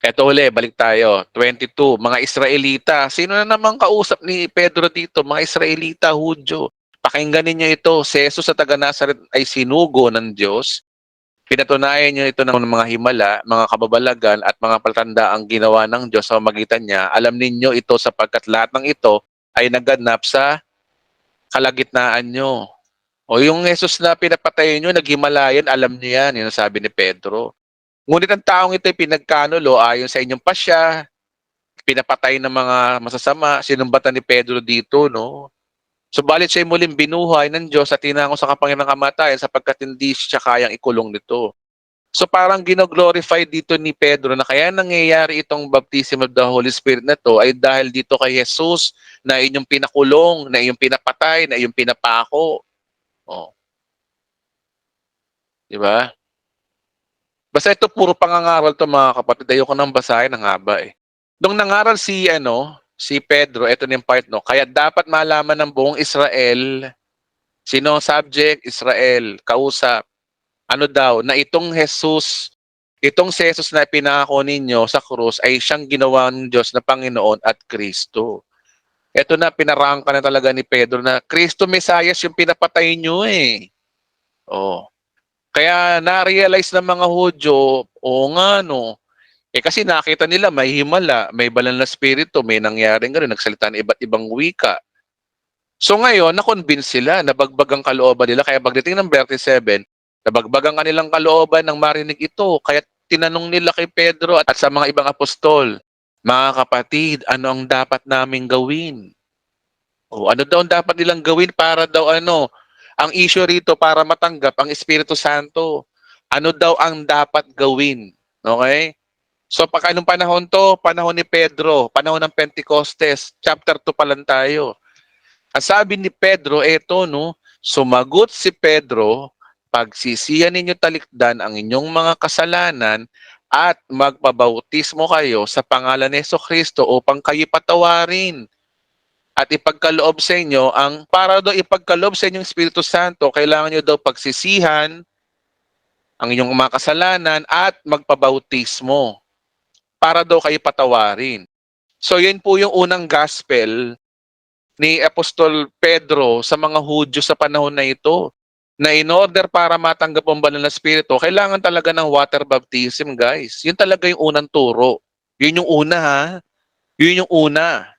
Eto uli, balik tayo. 22, mga Israelita. Sino na naman kausap ni Pedro dito? Mga Israelita, Hudyo. Pakinggan ninyo ito. Si Jesus sa taga-Nazaret ay sinugo ng Diyos. Pinatunayan niyo ito ng mga himala, mga kababalagan at mga palatanda ang ginawa ng Diyos sa magitan niya. Alam ninyo ito sapagkat lahat ng ito ay naganap sa kalagitnaan nyo. O yung Jesus na pinapatay nyo, naghimalayan, alam niyo yan. Yun ang sabi ni Pedro. Ngunit ang taong ito ay pinagkanulo ayon sa inyong pasya, pinapatay ng mga masasama, sinumbatan ni Pedro dito, no? Subalit siya muling binuhay ng Diyos at tinango sa kapangyarihang kamatayan sapagkat hindi siya kayang ikulong nito. So parang gino-glorify dito ni Pedro na kaya nangyayari itong baptism of the Holy Spirit na to ay dahil dito kay Jesus na inyong pinakulong, na inyong pinapatay, na inyong pinapako. Oh, di ba? Basta ito puro pangangaral to mga kapatid. Ayoko nang basahin, ang haba eh. Nung nangaral si Pedro, ito na yung part no, kaya dapat malaman ng buong Israel, sino subject? Israel, kausap. Ano daw, na itong si Jesus na pinako ninyo sa krus ay siyang ginawa ng Diyos na Panginoon at Kristo. Ito na, pinarangka na talaga ni Pedro na Kristo Mesias yung pinapatay nyo eh. Oh. Kaya na-realize ng mga Hudyo, oo nga no, kasi nakita nila may himala, may banal na spirito, may nangyaring gano'n, nagsalita ng iba't ibang wika. So ngayon, na-convince sila, nabagbag ang kalooban nila. Kaya pagdating ng 37, nabagbag ang kanilang kalooban ng marinig ito. Kaya tinanong nila kay Pedro at sa mga ibang apostol, mga kapatid, ano ang dapat naming gawin? O ano daw ang dapat nilang gawin para daw ano? Ang issue rito para matanggap ang Espiritu Santo. Ano daw ang dapat gawin? Okay? So pag anong panahon to? Panahon ni Pedro, panahon ng Pentecostes, chapter 2 pa lang tayo. Ang sabi ni Pedro, eto no, sumagot si Pedro, pagsisihan ninyo talikdan ang inyong mga kasalanan at magpabautismo kayo sa pangalan ni Jesucristo upang kayo patawarin. At ipagkaloob sa inyo, para daw ipagkaloob sa inyong Espiritu Santo, kailangan nyo daw pagsisihan ang inyong mga kasalanan at magpabautismo para daw kayo patawarin. So yan po yung unang gospel ni Apostol Pedro sa mga Hudyo sa panahon na ito. Na in order para matanggap ang banal na spirito, kailangan talaga ng water baptism, guys. Yun talaga yung unang turo. Yun yung una, ha? Yun yung una.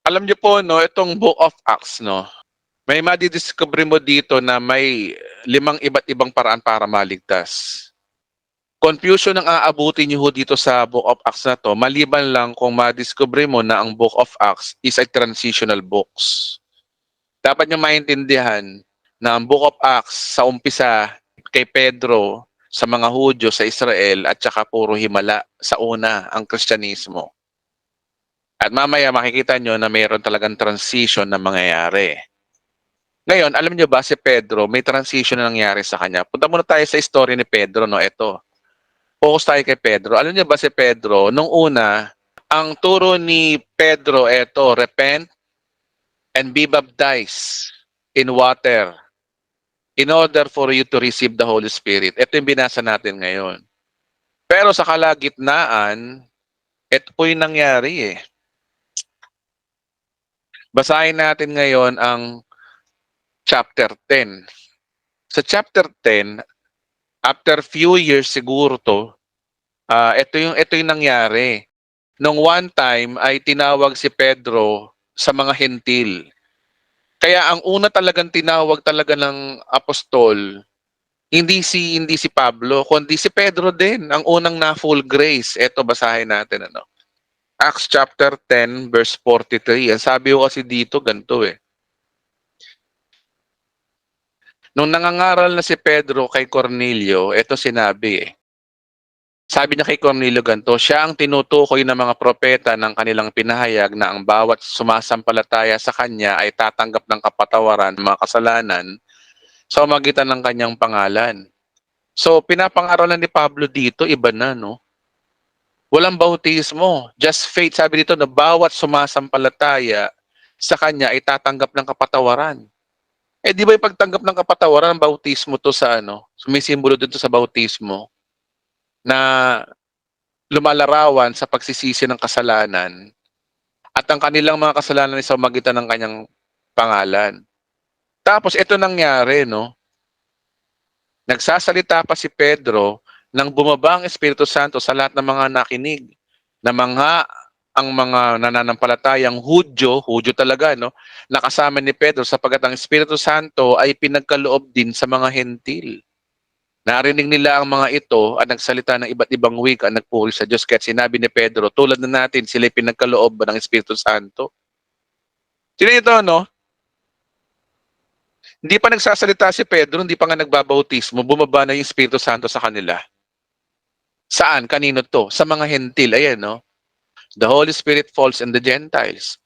Alam niyo po, no, itong Book of Acts, no, may madidiscover mo dito na may 5 iba't ibang paraan para maligtas. Confusion ang aabutin niyo dito sa Book of Acts na to, maliban lang kung madiscover mo na ang Book of Acts is a transitional books. Dapat niyo maintindihan na ang Book of Acts sa umpisa kay Pedro, sa mga Hudyo sa Israel at saka puro himala sa una ang Kristyanismo. At mamaya makikita nyo na mayroon talagang transition na mangyayari. Ngayon, alam nyo ba si Pedro, may transition na nangyari sa kanya. Punta muna tayo sa story ni Pedro, no? Ito. Focus tayo kay Pedro. Alam nyo ba si Pedro, nung una, ang turo ni Pedro, ito, repent and be baptized in water in order for you to receive the Holy Spirit. Ito yung binasa natin ngayon. Pero sa kalagitnaan, ito po yung nangyari eh. Basahin natin ngayon ang chapter 10. Sa chapter 10, after few years siguro to, ito yung nangyari. Nung one time ay tinawag si Pedro sa mga hentil. Kaya ang una talagang tinawag talaga ng apostol, hindi si Pablo, kundi si Pedro din, ang unang na full grace. Ito basahin natin ano. Acts chapter 10 verse 43. Ang sabi ko kasi dito ganito eh. Nung nangangaral na si Pedro kay Cornelio, ito sinabi eh. Sabi niya kay Cornelio ganito, siya ang tinutukoy ng mga propeta ng kanilang pinahayag na ang bawat sumasampalataya sa kanya ay tatanggap ng kapatawaran ng mga kasalanan sa magitan ng kanyang pangalan. So, pinapangaralan ni Pablo dito, iba na, no? Walang bautismo. Just faith. Sabi dito na bawat sumasampalataya sa kanya ay tatanggap ng kapatawaran. Eh, di ba yung pagtanggap ng kapatawaran, ang bautismo to sa ano? Sumisimbolo dito sa bautismo na lumalarawan sa pagsisisi ng kasalanan at ang kanilang mga kasalanan ay sa magitan ng kanyang pangalan. Tapos ito nangyari, no? Nagsasalita pa si Pedro nang bumaba ang Espiritu Santo sa lahat ng mga nakinig. Namangha ang mga nananampalatayang Hudyo talaga, no? Nakasama ni Pedro sapagkat ang Espiritu Santo ay pinagkaloob din sa mga hentil. Narinig nila ang mga ito at nagsalita ng iba't ibang wika at nagpuri sa Diyos. Kaya sinabi ni Pedro, tulad na natin, sila pinagkaloob ng Espiritu Santo. Sino ito, no? Hindi pa nagsasalita si Pedro, hindi pa nga nagbabautismo, bumaba na yung Espiritu Santo sa kanila. Saan? Kanino to? Sa mga hentil. Ayan, no? The Holy Spirit falls on the Gentiles.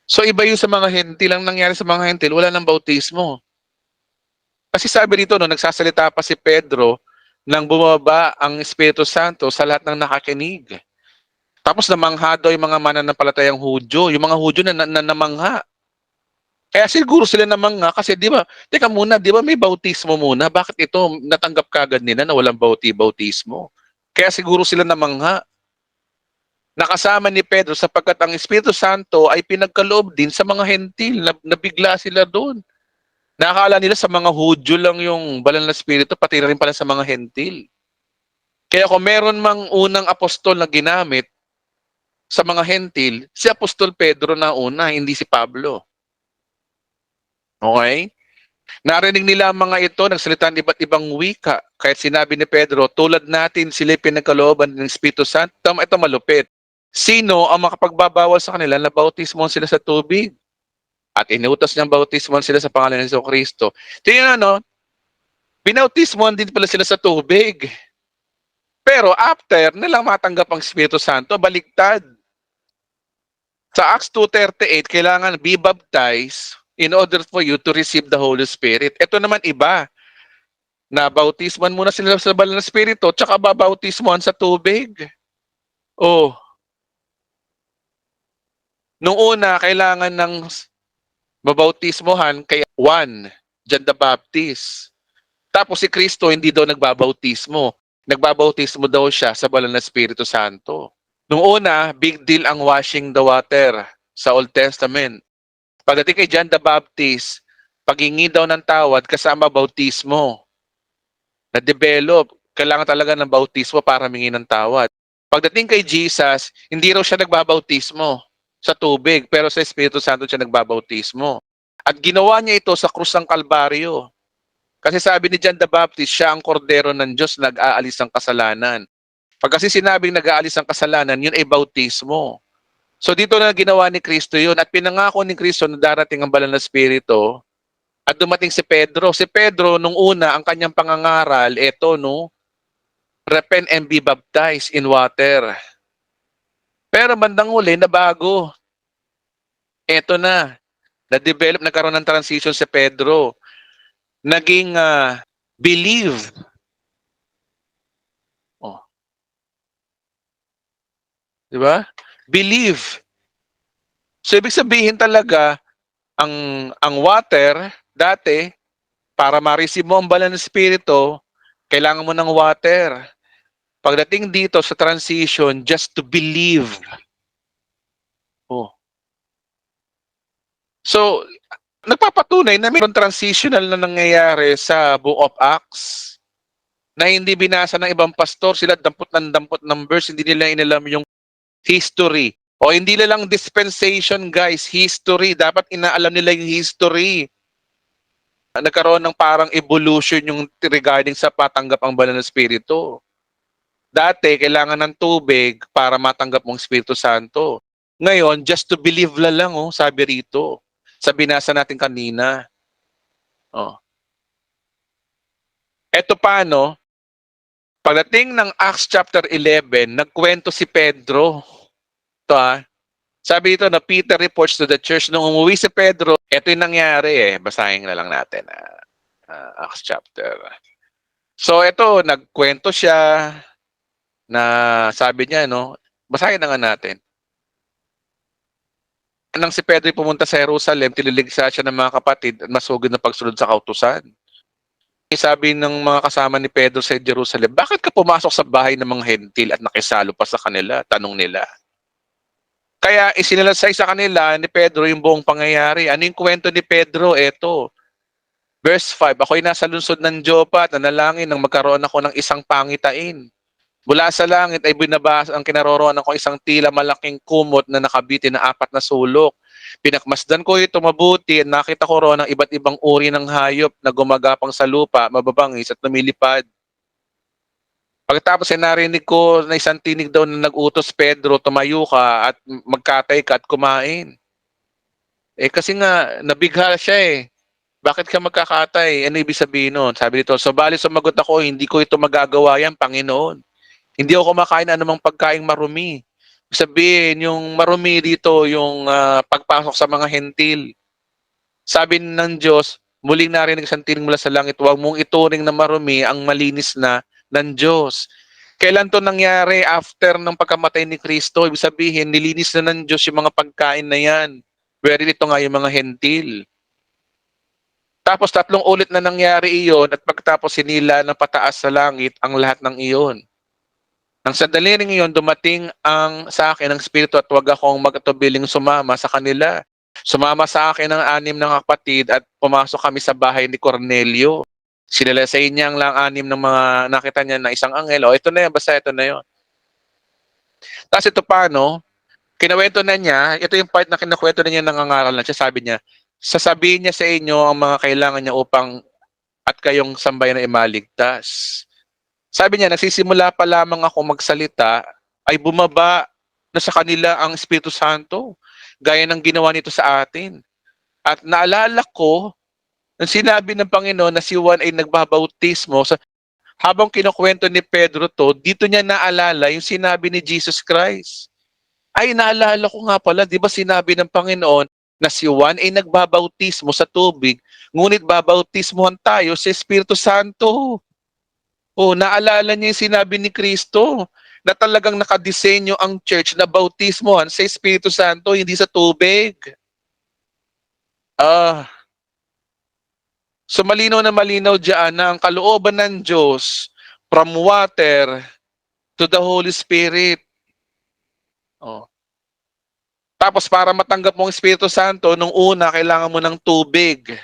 So iba yung sa mga hentil. Ang nangyari sa mga hentil, wala nang bautismo. Kasi sabi rito, no, nagsasalita pa si Pedro nang bumaba ang Espiritu Santo sa lahat ng nakakinig. Tapos namangha daw yung mga mananampalatayang Hudyo. Yung mga Hudyo na namangha. Kaya siguro sila namangha kasi di ba, teka muna, di ba may bautismo muna? Bakit ito natanggap kagad nila na walang bautismo? Kaya siguro sila namangha. Nakasama ni Pedro sapagkat ang Espiritu Santo ay pinagkaloob din sa mga hentil. Nabigla sila doon. Nakakala nila sa mga Hudyo lang yung banal na Espiritu, pati rin pala sa mga hentil. Kaya kung meron mang unang apostol na ginamit sa mga hentil, si Apostol Pedro na una, hindi si Pablo. Okay? Narinig nila ang mga ito, nagsalita ng iba't ibang wika. Kahit sinabi ni Pedro, tulad natin sila pinagkalooban ng Espiritu Santo. Ito malupit. Sino ang makapagbabawal sa kanila na bautismohan sila sa tubig? At inutos niyang bautismohan sila sa pangalan ng Kristo. Tingnan no? Binautismohan din pala sila sa tubig. Pero after nilang matanggap ang Espiritu Santo, baligtad. Sa Acts 2:38, kailangan be baptized in order for you to receive the Holy Spirit. Ito naman iba. Na bautismohan muna sila sa banal na Espiritu, tsaka babautismohan sa tubig. Oh. Nung una, kailangan ng babautismohan kay Juan, John the Baptist. Tapos si Kristo hindi daw nagbabautismo. Nagbabautismo daw siya sa banal na Espiritu Santo. Nung una, big deal ang washing the water sa Old Testament. Pagdating kay John the Baptist, paghingi daw ng tawad kasama bautismo. Na-develop, kailangan talaga ng bautismo para mingi ng tawad. Pagdating kay Jesus, hindi raw siya nagbabautismo sa tubig, pero sa Espiritu Santo siya nagbabautismo. At ginawa niya ito sa krus ng Kalbaryo. Kasi sabi ni John the Baptist, siya ang kordero ng Diyos na nag-aalis ng kasalanan. Pag kasi sinabing nag-aalis ng kasalanan, yun ay bautismo. So dito na ginawa ni Kristo yun. At pinangako ni Kristo na darating ang banal na Espiritu. At dumating si Pedro. Si Pedro, nung una, ang kanyang pangangaral, eto, no? repent and be baptized in water. Pero bandang huli, nabago. Eto na-develop, nagkaroon ng transition si Pedro. Naging believe. Oh, di ba? Believe. So ibig sabihin talaga, ang water dati para ma-receive mo ang banal na espiritu, kailangan mo ng water. Pagdating dito sa transition, just to believe. Oh. So, nagpapatunay na mayroong transitional na nangyayari sa Book of Acts na hindi binasa ng ibang pastor. Sila dampot ng verse, hindi nila inalam yung history. O hindi nila lang dispensation, guys, history. Dapat inaalam nila yung history. Nagkaroon ng parang evolution yung regarding sa patanggap ang banal na espiritu. Dati, kailangan ng tubig para matanggap mong Espiritu Santo. Ngayon, just to believe lang, oh, sabi rito. Sa binasa natin kanina. Oh. Eto paano, pagdating ng Acts chapter 11, nagkwento si Pedro. Ito sabi dito na Peter reports to the church nung umuwi si Pedro, eto yung nangyari Basahin na lang natin. Acts chapter. So eto, nagkwento siya na sabi niya, no? Basahin na nga natin. Nang si Pedro pumunta sa Jerusalem, tiniligsa siya ng mga kapatid at masugid na pagsunod sa kautusan. Sabi ng mga kasama ni Pedro sa Jerusalem, bakit ka pumasok sa bahay ng mga hentil at nakisalo pa sa kanila? Tanong nila. Kaya isinalaysay sa kanila ni Pedro yung buong pangyayari. Ano yung kwento ni Pedro? Eto. Verse 5, ako'y nasa lungsod ng Joppa at nanalangin nang magkaroon ako ng isang pangitain. Mula sa langit ay binabasa ang kinaroroonan ko isang tila malaking kumot na nakabitin na 4 na sulok. Pinakmasdan ko ito mabuti at nakita ko roon ang iba't ibang uri ng hayop na gumagapang sa lupa, mababangis at lumilipad. Pagkatapos ay narinig ko na isang tinig daw na nag-utos, Pedro, tumayo ka at magkatay ka at kumain. Kasi nga, nabigha siya Bakit ka magkakatay? Ano ibig sabihin nun? Sabi dito, bali sumagot ako, hindi ko ito magagawa yan, Panginoon. Hindi ako kumakain anumang pagkaing marumi. Sabihin, yung marumi dito, yung pagpasok sa mga hentil. Sabi ng Diyos, muling narinig isang tinig mula sa langit, huwag mong ituring na marumi ang malinis na ng Diyos. Kailan to nangyari? After ng pagkamatay ni Kristo. Ibig sabihin, nilinis na ng Diyos yung mga pagkain na yan. Wherein ito nga yung mga hentil. Tapos 3 ulit na nangyari iyon at pagkatapos sinila ng pataas sa langit ang lahat ng iyon. Nang sandali rin iyon, dumating sa akin ang Espiritu at huwag akong magatubiling sumama sa kanila. Sumama sa akin ang 6 ng kapatid at pumasok kami sa bahay ni Cornelio. Sinilasay niya ang lang 6 ng mga nakita niya na isang anghel. Ito na yan, basta ito na yun. Tapos ito paano, kinawento na niya, ito yung part na kinakwento na niya, nangangaral na siya, sabi niya, sasabihin niya sa inyo ang mga kailangan niya upang at kayong sambayan na imaligtas. Sabi niya, nagsisimula pa lamang ako magsalita, ay bumaba na sa kanila ang Espiritu Santo, gaya ng ginawa nito sa atin. At naalala ko, nang sinabi ng Panginoon na si Juan ay nagbabautismo, habang kinukwento ni Pedro to, dito niya naalala yung sinabi ni Jesus Christ. Ay, naalala ko nga pala, di ba sinabi ng Panginoon na si Juan ay nagbabautismo sa tubig, ngunit babautismohan tayo sa Espiritu Santo. Naalala niya yung sinabi ni Kristo na talagang nakadisenyo ang church na bautismohan sa Espiritu Santo, hindi sa tubig. So malinaw na malinaw diyan na ang kalooban ng Diyos from water to the Holy Spirit. Tapos para matanggap mo ang Espiritu Santo, nung una, kailangan mo ng tubig.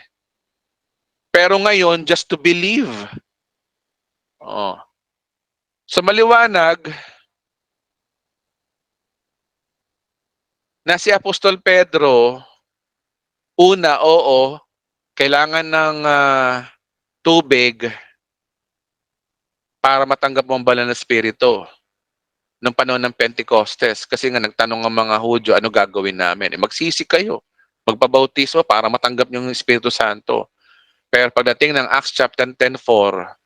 Pero ngayon, just to believe. So maliwanag na si Apostol Pedro, una, oo, kailangan ng tubig para matanggap mo ang banal na Espiritu ng panahon ng Pentecostes. Kasi nga nagtanong ang mga Hudyo, ano gagawin namin? Magsisi kayo, magpabautismo para matanggap niyo yung Espiritu Santo. Pero pagdating ng Acts chapter 10:4,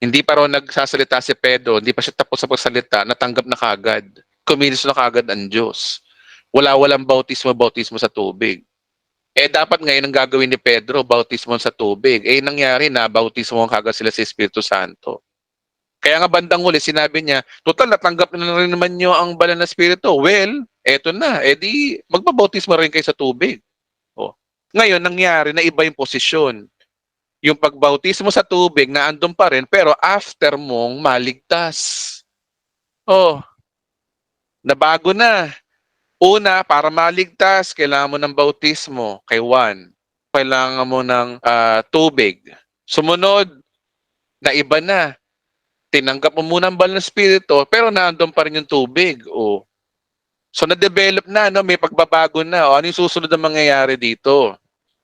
Hindi pa raw nagsasalita si Pedro, hindi pa siya tapos sa pagsalita, natanggap na kagad. Kumilos na kagad ang Diyos. Walang bautismo sa tubig. Dapat ngayon ang gagawin ni Pedro, bautismo sa tubig. Nangyari na, bautismo kagad sila sa Espiritu Santo. Kaya nga bandang huli, sinabi niya, total, natanggap na rin naman niyo ang banal na Espiritu. Well, eto na, di, magbabautismo rin kayo sa tubig. Oh. Ngayon, nangyari na iba yung posisyon. Yung pagbautismo sa tubig na andun pa rin, pero after mong maligtas. Oh, nabago na. Una, para maligtas, kailangan mo ng bautismo kay Juan. Kailangan mo ng tubig. Sumunod, na iba na. Tinanggap mo muna ang banal na Espiritu, pero nandun pa rin yung tubig. Oh. So, na-develop na, no? May pagbabago na. Ano yung susunod na mangyayari dito?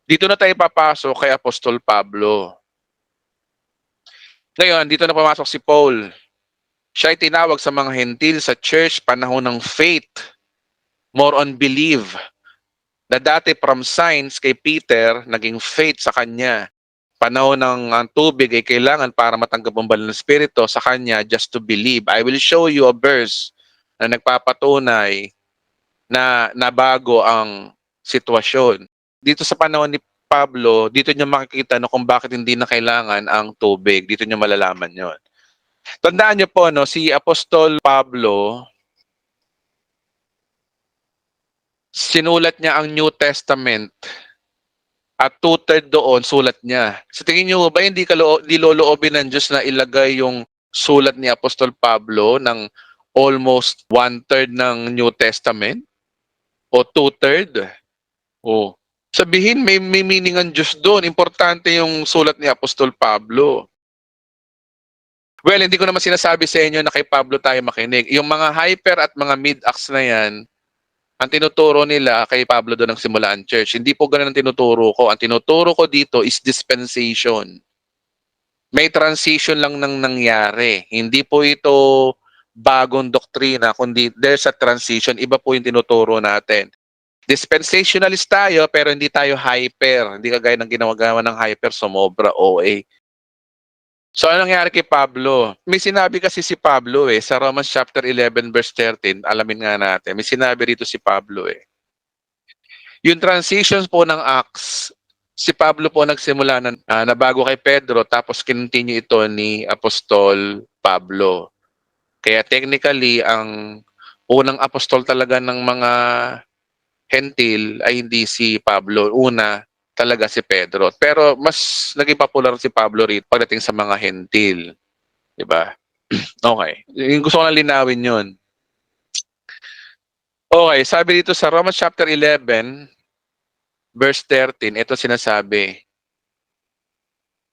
Dito na tayo papasok kay Apostol Pablo. Ngayon, dito na pumasok si Paul. Siya ay tinawag sa mga hentil sa church panahon ng faith. More on believe. Na dati from signs kay Peter, naging faith sa kanya. Panahon ng tubig ay kailangan para matanggap ang banal na Espiritu, sa kanya just to believe. I will show you a verse na nagpapatunay na nabago ang sitwasyon. Dito sa panahon ni Pablo, dito niya makikita no, kung bakit hindi na kailangan ang tubig. Dito niya malalaman yon. Tandaan niyo po, no, si Apostol Pablo, sinulat niya ang New Testament at 2/3 doon sulat niya. Sa tingin niyo ba hindi loloobin ng Diyos na ilagay yung sulat ni Apostol Pablo ng almost 1/3 ng New Testament? O 2/3? O sabihin may meaning ang Diyos doon. Importante yung sulat ni Apostol Pablo. Well, hindi ko naman sinasabi sa inyo na kay Pablo tayo makinig. Yung mga hyper at mga mid-acts na yan, ang tinuturo nila kay Pablo doon ang simulaan church. Hindi po ganun ang tinuturo ko. Ang tinuturo ko dito is dispensation. May transition lang nang nangyari. Hindi po ito bagong doktrina, kundi there's a transition. Iba po yung tinuturo natin. Dispensationalist tayo, pero hindi tayo hyper. Hindi kagaya ng ginagawa ng hyper, sumobra, OA. So, ano nangyari kay Pablo? May sinabi kasi si Pablo sa Romans chapter 11 verse 13, alamin nga natin. May sinabi rito si Pablo Yung transitions po ng Acts, si Pablo po nagsimula na bago kay Pedro, tapos kinontinue ito ni Apostol Pablo. Kaya technically, ang unang apostol talaga ng mga hentil ay hindi si Pablo. Una, talaga si Pedro. Pero mas naging popular si Pablo rito pagdating sa mga hentil. Diba? Okay. Yung gusto ko lang linawin yun. Okay, sabi dito sa Romans chapter 11, verse 13, ito sinasabi.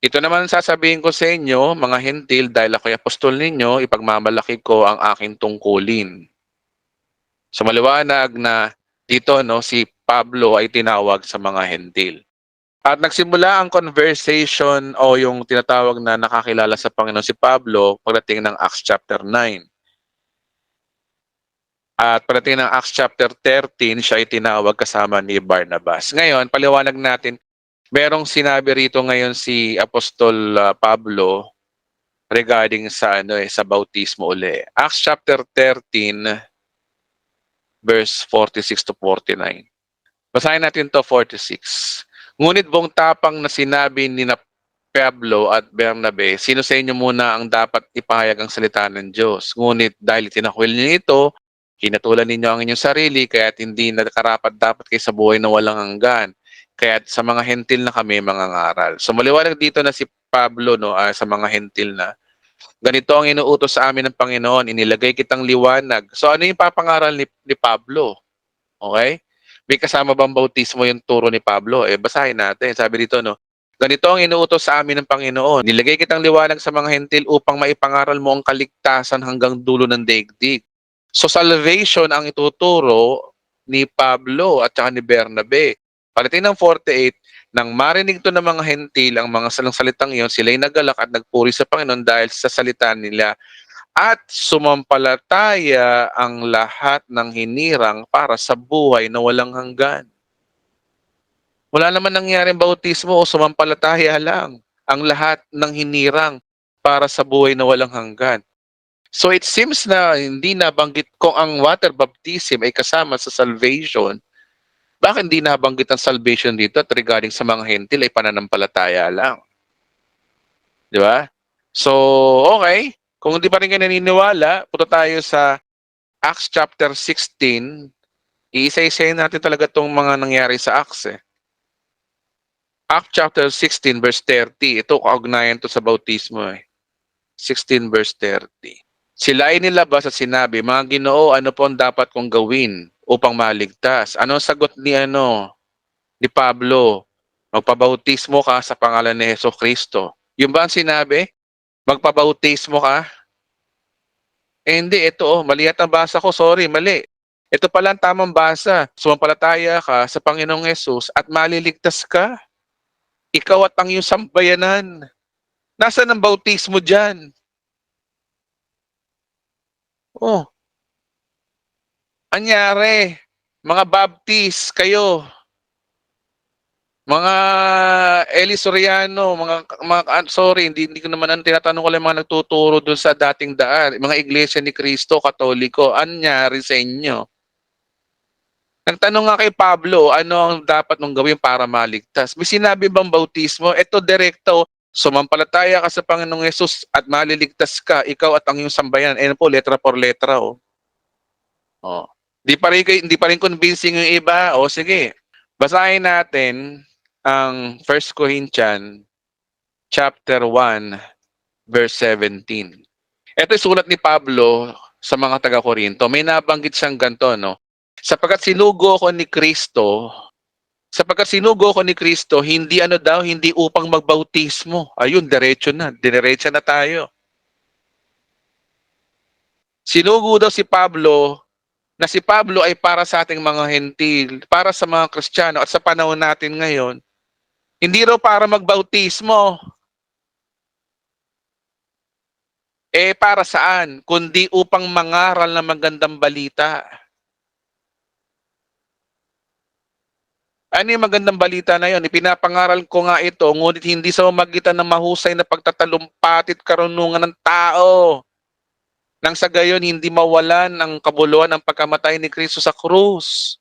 Ito naman sasabihin ko sa inyo, mga hentil, dahil ako'y apostol ninyo, ipagmamalaki ko ang aking tungkulin. So maliwanag na dito si Pablo ay tinawag sa mga hentil. At nagsimula ang conversation o yung tinatawag na nakakilala sa Panginoon si Pablo pagdating ng Acts chapter 9. At pagdating ng Acts chapter 13, siya ay tinawag kasama ni Barnabas. Ngayon, paliwanag natin, merong sinabi rito ngayon si Apostol Pablo regarding sa sa bautismo uli. Acts chapter 13 verse 46 to 49. Basahin natin to 46. Ngunit buong tapang na sinabi ni Pablo at Bernabe, sino sa inyo muna ang dapat ipahayag ang salita ng Diyos? Ngunit dahil tinakwil niyo ito, hinatulan ninyo ang inyong sarili, kaya't hindi nakarapat dapat kayo sa buhay na walang hanggan. Kaya't sa mga hentil na kami mangangaral. So maliwanag dito na si Pablo sa mga hentil na, ganito ang inuutos sa amin ng Panginoon, inilagay kitang liwanag. So ano yung papangaral ni Pablo? Okay? May kasama bang bautismo yung turo ni Pablo? Basahin natin. Sabi dito, ganito ang inuutos sa amin ng Panginoon. Nilagay kitang liwanag sa mga hentil upang maipangaral mo ang kaligtasan hanggang dulo ng daigdig. So salvation ang ituturo ni Pablo at saka ni Bernabe. Pagdating ng 48, nang marinig to ng mga hentil ang mga salitang iyon, sila'y nagalak at nagpuri sa Panginoon dahil sa salita nila. At sumampalataya ang lahat ng hinirang para sa buhay na walang hanggan. Wala naman nangyaring bautismo o sumampalataya lang. Ang lahat ng hinirang para sa buhay na walang hanggan. So it seems na hindi nabanggit kung ang water baptism ay kasama sa salvation. Bakit hindi nabanggit ang salvation dito at regarding sa mga hentil ay pananampalataya lang? Di ba? So, okay. Kung hindi pa rin kayo naniniwala, punta tayo sa Acts chapter 16. Iisa-isayin natin talaga itong mga nangyari sa Acts eh. Acts chapter 16 verse 30. Ito kaugnayan to sa bautismo eh. 16 verse 30. Sila ay nilabas at sinabi, mga Ginoo, ano po ang dapat kong gawin upang maligtas? Ano ang sagot ni Pablo? Magpabautismo ka sa pangalan ni Jesucristo. Yung ba ang sinabi? Magpabautismo ka? Hindi, ito mali at ang basa ko, sorry, mali. Ito pala ang tamang basa. Sumampalataya ka sa Panginoong Yesus at maliligtas ka. Ikaw at ang iyong sambayanan. Nasaan ang bautismo dyan? Oh, anyari, mga Baptist kayo, mga Eli Soriano, sorry, hindi ko naman tinatanong ko lang mga nagtuturo doon sa dating daan, mga Iglesia ni Cristo, Katoliko, anyari sa inyo? Nagtanong nga kay Pablo, ano ang dapat mong gawin para maligtas? May sinabi bang bautismo? Ito direkto, sumampalataya ka sa Panginoong Yesus at maliligtas ka, ikaw at ang iyong sambayan. Ayan po, letra por letra. Oh. Di pa rin convincing yung iba. O sige, basahin natin ang 1 Corinthians chapter 1 verse 17. Ito yung sulat ni Pablo sa mga taga-Korinto. May nabanggit siyang ganito, no? Sapagkat sinugo ko ni Kristo, hindi upang magbautismo. Ayun, diretso na tayo. Sinugo daw si Pablo ay para sa ating mga hentil, para sa mga Kristiyano at sa panahon natin ngayon, hindi raw para magbautismo. Para saan? Kundi upang mangaral ng magandang balita. Ano yung magandang balita na yun? Ipinapangaral ko nga ito, ngunit hindi sa magitan ng mahusay na pagtatalumpati at karunungan ng tao. Nang sa gayon, hindi mawalan ang kabuluhan ng pagkamatay ni Kristo sa krus.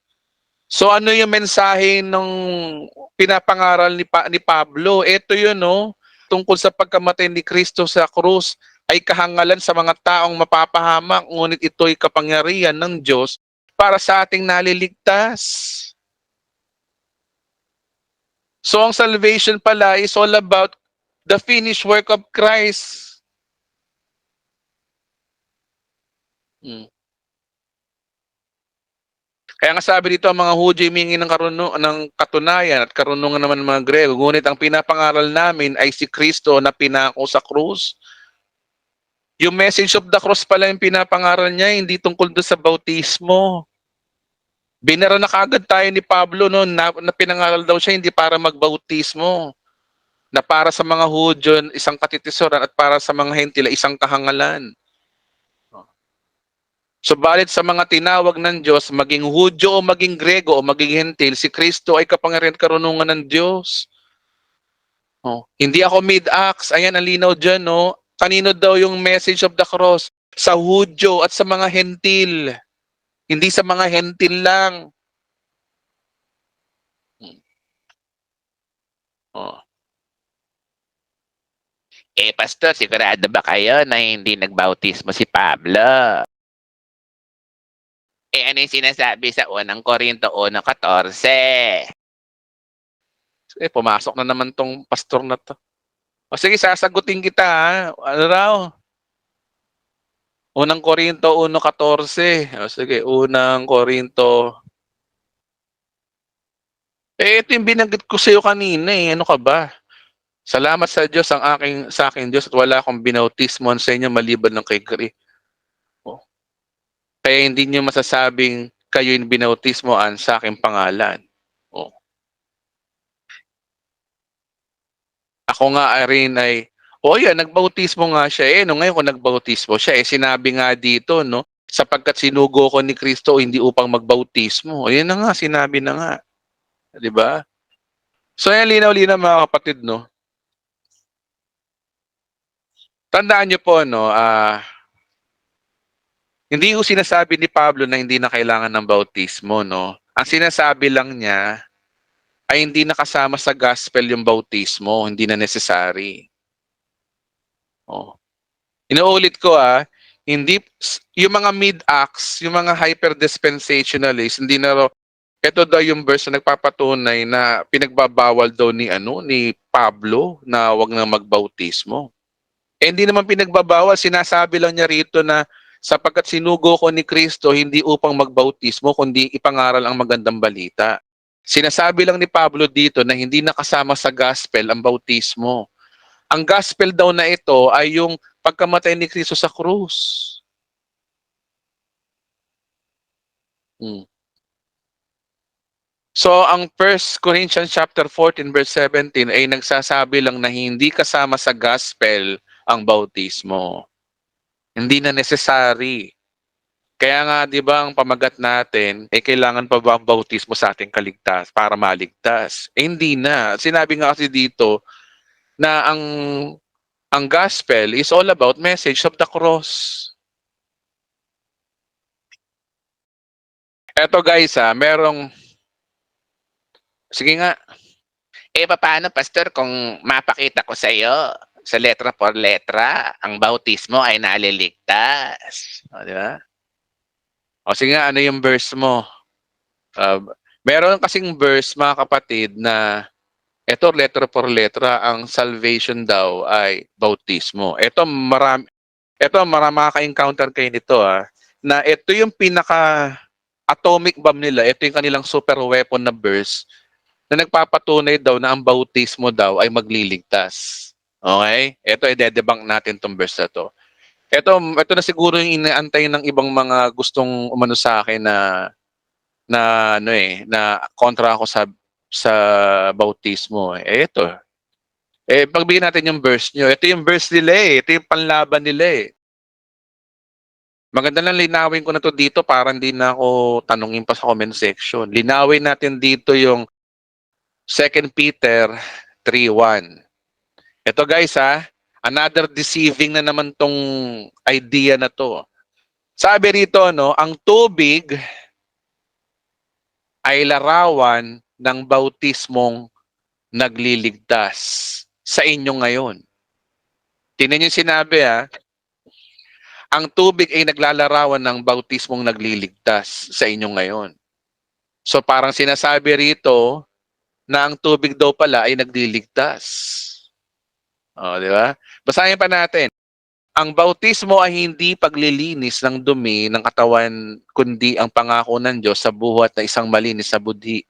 So ano yung mensahe ng pinapangaral ni Pablo? Ito yun, no? Tungkol sa pagkamatay ni Kristo sa krus ay kahangalan sa mga taong mapapahamak, ngunit ito'y kapangyarihan ng Diyos para sa ating naliligtas. So ang salvation pala is all about the finished work of Christ. Kaya nga sabi dito, ang mga Hudyo humingi ng katunayan at karunungan naman ng mga Grego. Ngunit ang pinapangaral namin ay si Kristo na pinako sa krus. Yung message of the cross pala yung pinapangaral niya, hindi tungkol doon sa bautismo. Binara na kaagad tayo ni Pablo no, na pinangaral daw siya hindi para magbautismo. Na para sa mga Hudyo, isang katitisoran at para sa mga Hentila, isang kahangalan. Subalit sa mga tinawag ng Diyos, maging Hudyo o maging Grego o maging Hentil, si Kristo ay kapangyarihan at karunungan ng Diyos. Hindi ako mid-acts. Ayan, ang linaw dyan, no? Kanino daw yung message of the cross? Sa Hudyo at sa mga Hentil. Hindi sa mga Hentil lang. Pastor, sigurado ba kayo na hindi nagbautismo si Pablo? Ano yung sinasabi sa unang Korinto 1:14? Pumasok na naman tong pastor na to. O sige, sasagutin kita ha. Ano raw? Unang Korinto 1:14. O sige, unang Korinto. Ito yung binanggit ko sa iyo kanina Ano ka ba? Salamat sa Diyos sa aking Diyos at wala akong binautismohan sa inyo maliban ng kay Kristo. Kaya hindi niyo masasabing kayo yung binautismoan sa aking pangalan. Ako nga rin ay, nagbautismo nga siya ngayon kung nagbautismo siya, sinabi nga dito, no? Sapagkat sinugo ko ni Kristo hindi upang magbautismo. Ayun na nga, sinabi na nga. Di ba? So, linaw-linaw mga kapatid, no? Tandaan niyo po, no, hindi ko sinasabi ni Pablo na hindi na kailangan ng bautismo, no? Ang sinasabi lang niya ay hindi nakasama sa gospel yung bautismo, hindi na necessary. Oh. Inuulit ko hindi yung mga mid-acts, yung mga hyper-dispensationalists, hindi na raw, ito daw yung verse na nagpapatunay na pinagbabawal daw ni Pablo na wag na magbautismo. Hindi naman pinagbabawal, sinasabi lang niya rito na sapagkat sinugo ko ni Kristo hindi upang magbautismo kundi ipangaral ang magandang balita. Sinasabi lang ni Pablo dito na hindi nakasama sa gospel ang bautismo. Ang gospel daw na ito ay yung pagkamatay ni Kristo sa krus. Hmm. So ang 1 Corinthians chapter 14 verse 17 ay nagsasabi lang na hindi kasama sa gospel ang bautismo. Hindi na necessary. Kaya nga 'di ba ang pamagat natin, kailangan pa ba ang bautismo sa ating kaligtas para maligtas? Hindi na. Sinabi nga kasi dito na ang gospel is all about message of the cross. Eto guys merong sige nga. Papaano pastor kung mapakita ko sa iyo sa letra por letra ang bautismo ay naliligtas? O, di ba? O sige nga, ano yung verse mo? Meron kasing verse mga kapatid na ito letra por letra ang salvation daw ay bautismo. Ito marami maka-encounter kayo nito na ito yung pinaka atomic bomb nila, ito yung kanilang super weapon na verse na nagpapatunay daw na ang bautismo daw ay magliligtas. Okay? Ito i-debunk natin tong verse na to. Ito na siguro yung inaantay ng ibang mga gustong umano sa akin na na kontra ako sa bautismo. Ito. Pagbigyan natin yung verse nyo. Ito yung verse nila Ito yung panlaban nila Maganda lang linawin ko na to dito para hindi na ako tanungin pa sa comment section. Linawin natin dito yung 2 Peter 3:1. Ito guys another deceiving na naman tong idea na to. Sabi rito ang tubig ay larawan ng bautismong nagliligtas sa inyo ngayon. Tingnan yung sinabi ang tubig ay naglalarawan ng bautismong nagliligtas sa inyo ngayon. So parang sinasabi rito na ang tubig daw pala ay nagliligtas. O, di ba? Basahin pa natin. Ang bautismo ay hindi paglilinis ng dumi ng katawan, kundi ang pangako ng Diyos sa buhat na isang malinis na budhi.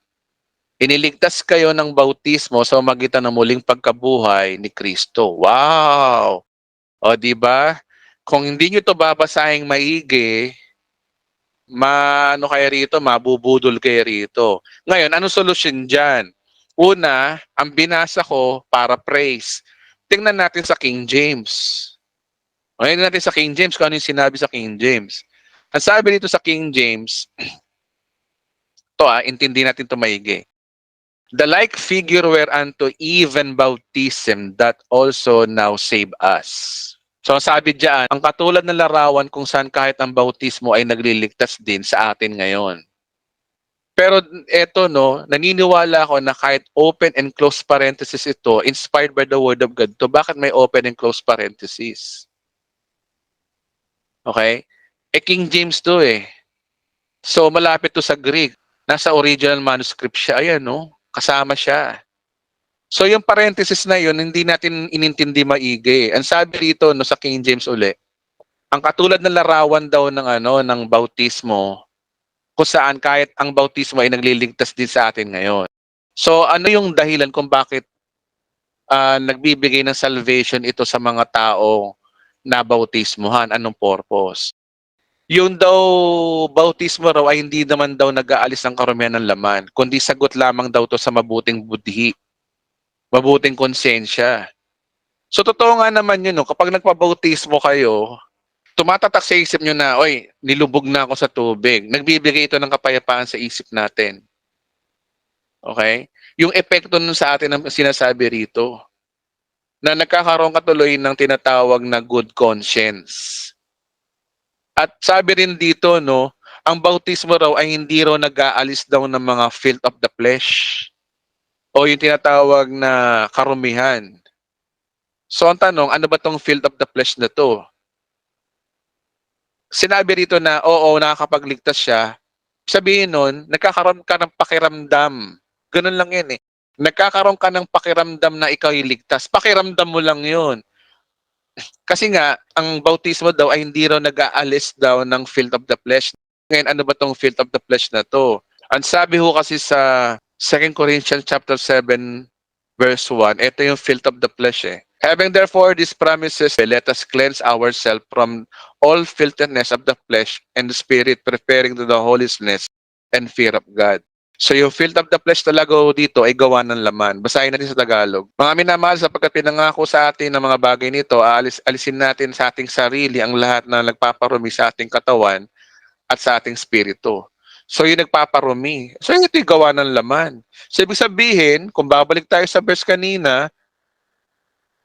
Iniligtas kayo ng bautismo sa magitan ng muling pagkabuhay ni Kristo. Wow! O, di ba? Kung hindi nyo to babasahing maigi, kayo rito, mabubudol kayo rito. Ngayon, anong solusyon dyan? Una, ang binasa ko para praise. Tingnan natin sa King James. Tingnan natin sa King James kung ano yung sinabi sa King James. Ang sabi dito sa King James, intindi natin ito maigi. The like figure whereunto even baptism that also now save us. So sabi diyan, ang katulad ng larawan kung saan kahit ang bautismo ay nagliligtas din sa atin ngayon. Pero eto naniniwala ako na kahit open and close parenthesis ito, inspired by the word of God, to bakit may open and close parenthesis? Okay? King James to So malapit to sa Greek. Nasa original manuscript siya. Ayan kasama siya. So yung parenthesis na yun, hindi natin inintindi maigi. Ang sabi rito sa King James uli, ang katulad ng larawan daw ng bautismo, kung saan kahit ang bautismo ay nagliligtas din sa atin ngayon. So ano yung dahilan kung bakit nagbibigay ng salvation ito sa mga tao na bautismuhan? Anong purpose? Yung daw bautismo raw ay hindi naman daw nag-aalis ng karumihan ng laman, kundi sagot lamang daw to sa mabuting budhi, mabuting konsensya. So totoo nga naman yun kapag nagpabautismo kayo, tumatatak sa isip nyo na, oy, nilubog na ako sa tubig. Nagbibigay ito ng kapayapaan sa isip natin. Okay? Yung epekto nun sa atin ang sinasabi rito. na nagkakaroon ka tuloy ng tinatawag na good conscience. At sabi rin dito, no, ang bautismo raw ay hindi raw nag-aalis daw ng mga filth of the flesh o yung tinatawag na karumihan. So ang tanong, ano ba tong filth of the flesh na to? Sinabi rito na oo, nakakapagligtas siya. Sabihin nun, nagkakaroon ka ng pakiramdam. Ganun lang yan eh. Nagkakaroon ka ng pakiramdam na ikaw iligtas. Pakiramdam mo lang yun. Kasi nga, ang bautismo daw ay hindi raw nag-aalis daw ng filth of the flesh. Ngayon, ano ba tong filth of the flesh na to? Ang sabi ho kasi sa 2 Corinthians chapter 7 verse 1, ito yung filth of the flesh eh. Having therefore these promises, let us cleanse ourselves from all filthiness of the flesh and the spirit, preparing to the holiness and fear of God. So yung filth of the flesh talaga dito ay gawa ng laman. Basahin natin sa Tagalog. Mga minamahal, sapagkat pinangako sa atin ng mga bagay nito, alisin natin sa ating sarili ang lahat na nagpaparumi sa ating katawan at sa ating spirito. So yung nagpaparumi. So ito yung gawa ng laman. So ibig sabihin, kung babalik tayo sa verse kanina,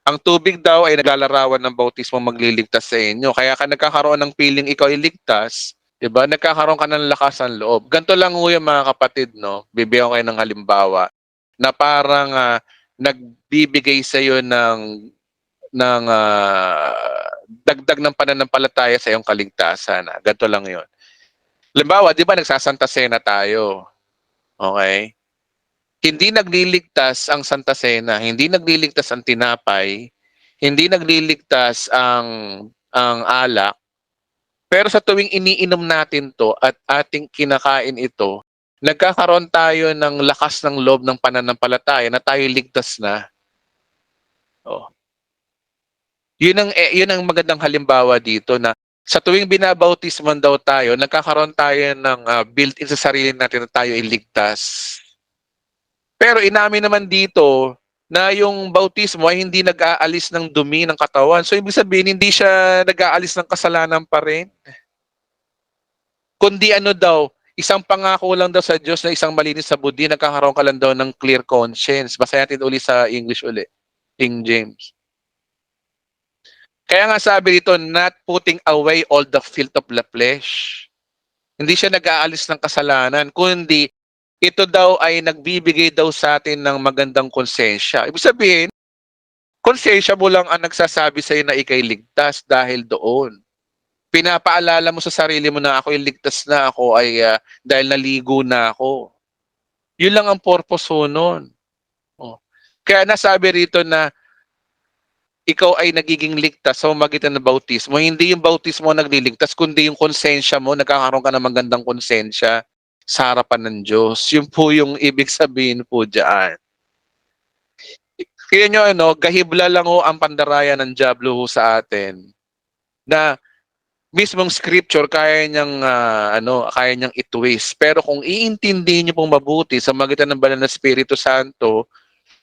ang tubig daw ay naglalarawan ng bautismo magliligtas sa inyo. Kaya ka nagkakaroon ng feeling ikaw iligtas, 'di ba? Nagkakaroon ka ng lakas ng loob. Ganito lang ho yung mga kapatid, no? Bibigyan ko kayo ng halimbawa na parang nagbibigay sa iyo ng dagdag ng pananampalataya sa iyong kaligtasan. Ganito lang 'yon. Halimbawa, 'di ba nagsasanta Cena tayo? Okay? Hindi nagliligtas ang Santa Cena, hindi nagliligtas ang tinapay, hindi nagliligtas ang alak, pero sa tuwing iniinom natin 'to at ating kinakain ito, nagkakaroon tayo ng lakas ng loob ng pananampalataya na tayo ligtas na. Oh. 'Yun ang magandang halimbawa dito na sa tuwing binabautisman daw tayo, nagkakaroon tayo ng built-in sa sarili natin na tayo ay ligtas. Pero inamin naman dito na yung bautismo ay hindi nag-aalis ng dumi ng katawan. So ibig sabihin, hindi siya nag-aalis ng kasalanan pa rin. Kundi ano daw, isang pangako lang daw sa Diyos na isang malinis sa budi, nagkakaroon ka lang daw ng clear conscience. Basahin natin uli sa English uli, King James. Kaya nga sabi dito, not putting away all the filth of the flesh. Hindi siya nag-aalis ng kasalanan, kundi ito daw ay nagbibigay daw sa atin ng magandang konsensya. Ibig sabihin, konsensya mo lang ang nagsasabi sa iyo na ikay ligtas dahil doon. Pinapaalala mo sa sarili mo na ako ay ligtas na, ako ay dahil naligo na ako. Yun lang ang purpose ho nun. Oh. Kaya nasabi rito na ikaw ay nagiging ligtas sa magitan ng bautismo. Hindi yung bautismo ang nagliligtas, kundi yung konsensya mo, nagkakaroon ka ng magandang konsensya sa harapan ng Diyos. Yun po yung ibig sabihin po dyan. Kaya nyo, gahibla lang ho ang pandaraya ng Diablo ho sa atin na mismong scripture kaya niyang kaya niyang i-twist. Pero kung iintindihin niyo pong mabuti sa magitan ng banal na Espiritu Santo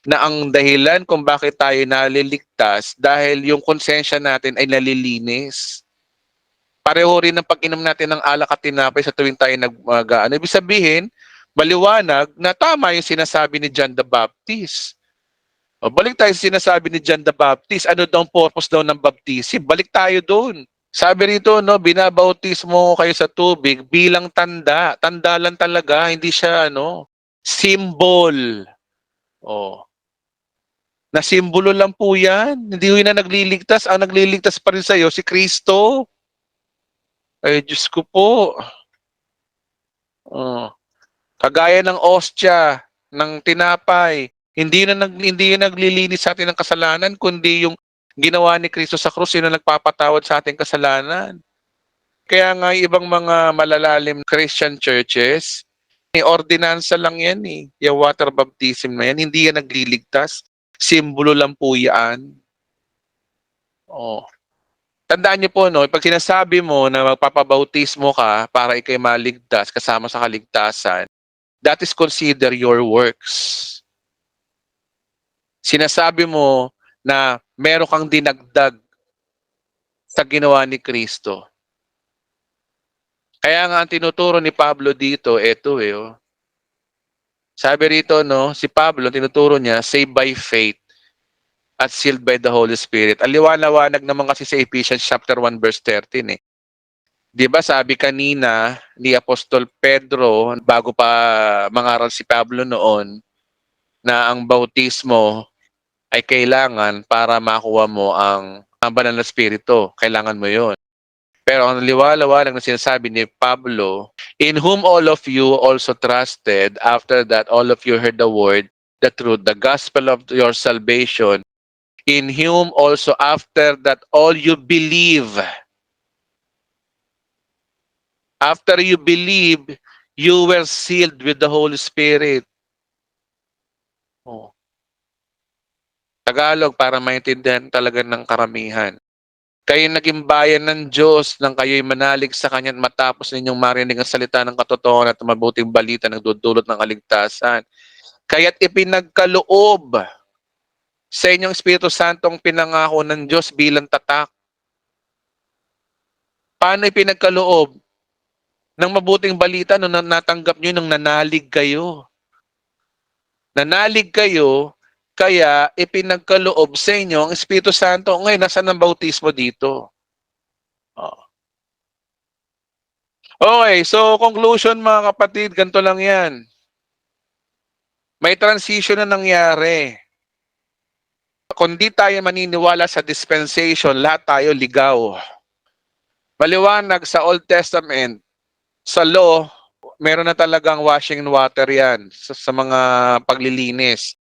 na ang dahilan kung bakit tayo naliligtas dahil yung konsensya natin ay nalilinis. Pareho rin ng pag-inom natin ng alak at tinapay sa tuwing tayo ibig sabihin, maliwanag na tama yung sinasabi ni John the Baptist. O, balik tayo sa sinasabi ni John the Baptist. Ano daw ang purpose daw ng baptism? Balik tayo doon. Sabi rito, binabautismo kayo sa tubig bilang tanda. Tanda lang talaga, hindi siya symbol. Oh. Na simbolo lang po yan. Hindi yun na nagliligtas. Ang nagliligtas pa rin sa'yo, si Kristo. Ay, Diyos ko po. Oh. Kagaya ng ostya, ng tinapay, hindi yun naglilinis sa atin ng kasalanan, kundi yung ginawa ni Kristo sa krus, yun ang nagpapatawad sa ating kasalanan. Kaya nga ibang mga malalalim Christian churches, ordinansa lang yan eh. Yung water baptism na yan, hindi yan nagliligtas. Simbolo lang po yan. Oh. Tandaan niyo po, pag sinasabi mo na magpapabautismo ka para ikay maligtas kasama sa kaligtasan, that is consider your works. Sinasabi mo na meron kang dinagdag sa ginawa ni Kristo. Kaya nga ang tinuturo ni Pablo dito, eto Sabi rito, si Pablo, tinuturo niya, save by faith. at sealed by the Holy Spirit. Ang liwanag naman kasi sa Ephesians chapter 1 verse 13 eh. 'Di ba sabi kanina ni Apostol Pedro bago pa mangaral si Pablo noon na ang bautismo ay kailangan para makuha mo ang banal na spirito. Kailangan mo 'yon. Pero ang liwalawalag na sinasabi ni Pablo, in whom all of you also trusted, after that all of you heard the word, the truth, the gospel of your salvation, in whom also after that all you believe. After you believe, you were sealed with the Holy Spirit. Oh. Tagalog para maintindihan talaga ng karamihan. Kayo naging bayan ng Diyos nang kayo'y manalig sa Kanya at matapos ninyong marinig ang salita ng katotohanan at mabuting balita ng dudulot ng kaligtasan. Kaya't ipinagkaloob sa inyong Espiritu Santo ang pinangako ng Diyos bilang tatak. Paano ipinagkaloob? Ng mabuting balita nung natanggap nyo nung nanalig kayo. Nanalig kayo, kaya ipinagkaloob sa inyo ang Espiritu Santo. Ngayon, nasaan ang bautismo dito? Oh. Okay, so conclusion mga kapatid, ganito lang yan. May transition na nangyari. Kung di tayo maniniwala sa dispensation, lahat tayo ligaw. Maliwanag sa Old Testament, sa law, meron na talagang washing in water yan sa mga paglilinis.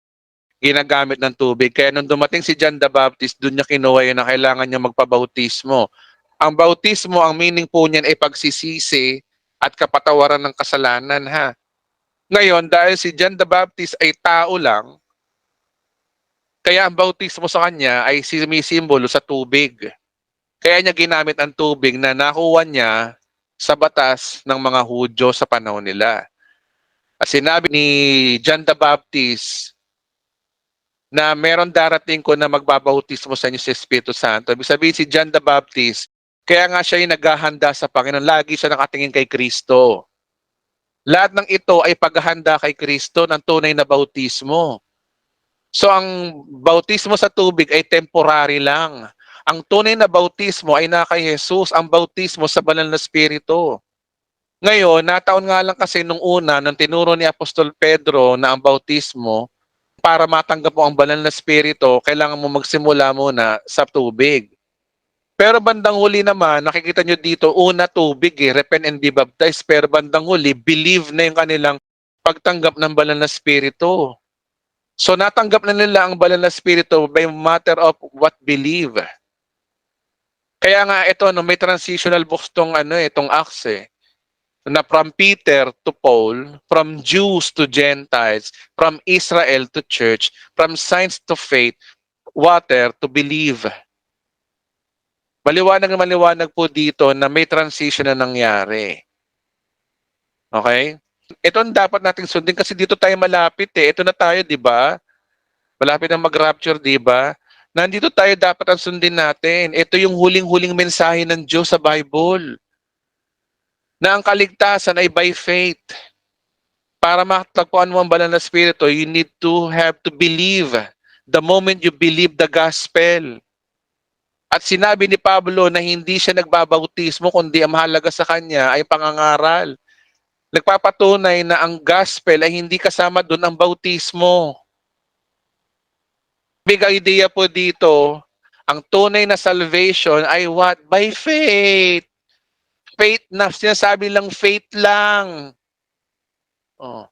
Ginagamit ng tubig. Kaya nung dumating si John the Baptist, doon niya kinuha yun na kailangan niya magpabautismo. Ang bautismo, ang meaning po niyan ay pagsisisi at kapatawaran ng kasalanan. Ha? Ngayon, dahil si John the Baptist ay tao lang, kaya ang bautismo sa kanya ay sumisimbolo sa tubig. Kaya niya ginamit ang tubig na nakuha niya sa batas ng mga Hudyo sa panahon nila. At sinabi ni John the Baptist na meron darating ko na magbabautismo sa inyo sa Espiritu Santo. Ibig sabihin si John the Baptist, kaya nga siya yung naghahanda sa Panginoon. Lagi siya nakatingin kay Kristo. Lahat ng ito ay paghahanda kay Kristo ng tunay na bautismo. So ang bautismo sa tubig ay temporary lang. Ang tunay na bautismo ay na kay Jesus, ang bautismo sa banal na Espiritu. Ngayon, nataon nga lang kasi nung una, nung tinuro ni Apostol Pedro na ang bautismo, para matanggap mo ang banal na Espiritu, kailangan mo magsimula muna sa tubig. Pero bandang huli naman, nakikita nyo dito, una tubig, repent and be baptized. Pero bandang huli, believe na yung kanilang pagtanggap ng banal na Espiritu. So natanggap na nila ang banal na Espiritu by matter of what believe. Kaya nga ito, no, may transitional books itong Acts na from Peter to Paul, from Jews to Gentiles, from Israel to church, from science to faith, water to believe. Maliwanag po dito na may transition na nangyari. Okay? Ito ang dapat nating sundin kasi dito tayo malapit eh. Ito na tayo, di ba? Malapit na mag-rapture, di ba? Nandito tayo dapat ang sundin natin. Ito yung huling-huling mensahe ng Diyos sa Bible. Na ang kaligtasan ay by faith. Para matagpuan mo ang banal na Espiritu, you need to have to believe. The moment you believe the gospel. At sinabi ni Pablo na hindi siya nagbabautismo, kundi ang mahalaga sa kanya ay pangangaral. Nagpapatunay na ang gospel ay hindi kasama doon ang bautismo. Big idea po dito, ang tunay na salvation ay what? By faith. Faith na, sinasabi lang faith lang. Oh.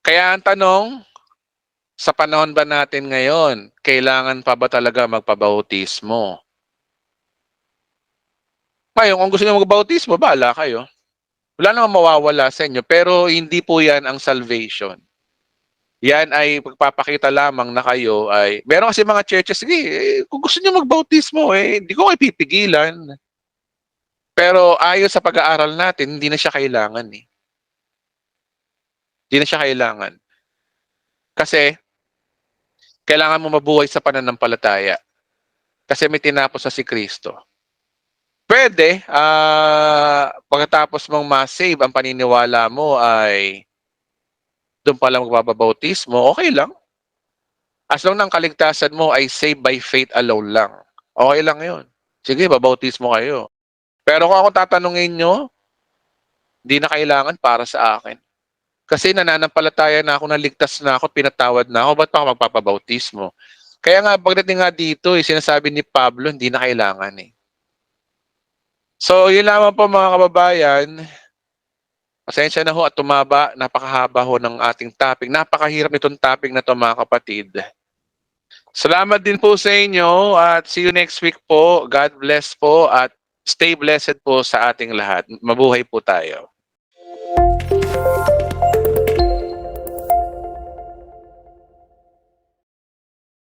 Kaya ang tanong, sa panahon ba natin ngayon, kailangan pa ba talaga magpabautismo? Ngayon, kung gusto niyo magbautismo, bahala kayo. Wala namang mawawala sa inyo, pero hindi po yan ang salvation. Yan ay pagpapakita lamang na kayo ay, meron kasi mga churches, sige, kung gusto niyo magbautismo, hindi ko kayo pipigilan. Pero ayon sa pag-aaral natin, hindi na siya kailangan eh. Hindi na siya kailangan. Kasi, kailangan mo mabuhay sa pananampalataya. Kasi may tinapos sa si Kristo. Pwede, pagkatapos mong ma-save, ang paniniwala mo ay doon pa lang magbabautismo, okay lang. As long ang kaligtasan mo ay saved by faith alone lang. Okay lang yun. Sige, babautismo kayo. Pero kung ako tatanungin nyo, di na kailangan para sa akin. Kasi nananampalataya na ako, naligtas na ako, pinatawad na ako, ba't pa ako magpapabautismo? Kaya nga, pagdating nga dito, sinasabi ni Pablo, hindi na kailangan eh. So, yun lamang po mga kababayan. Pasensya na ho at tumaba, napakahaba ho ng ating topic. Napakahirap nitong topic na to mga kapatid. Salamat din po sa inyo at see you next week po. God bless po at stay blessed po sa ating lahat. Mabuhay po tayo.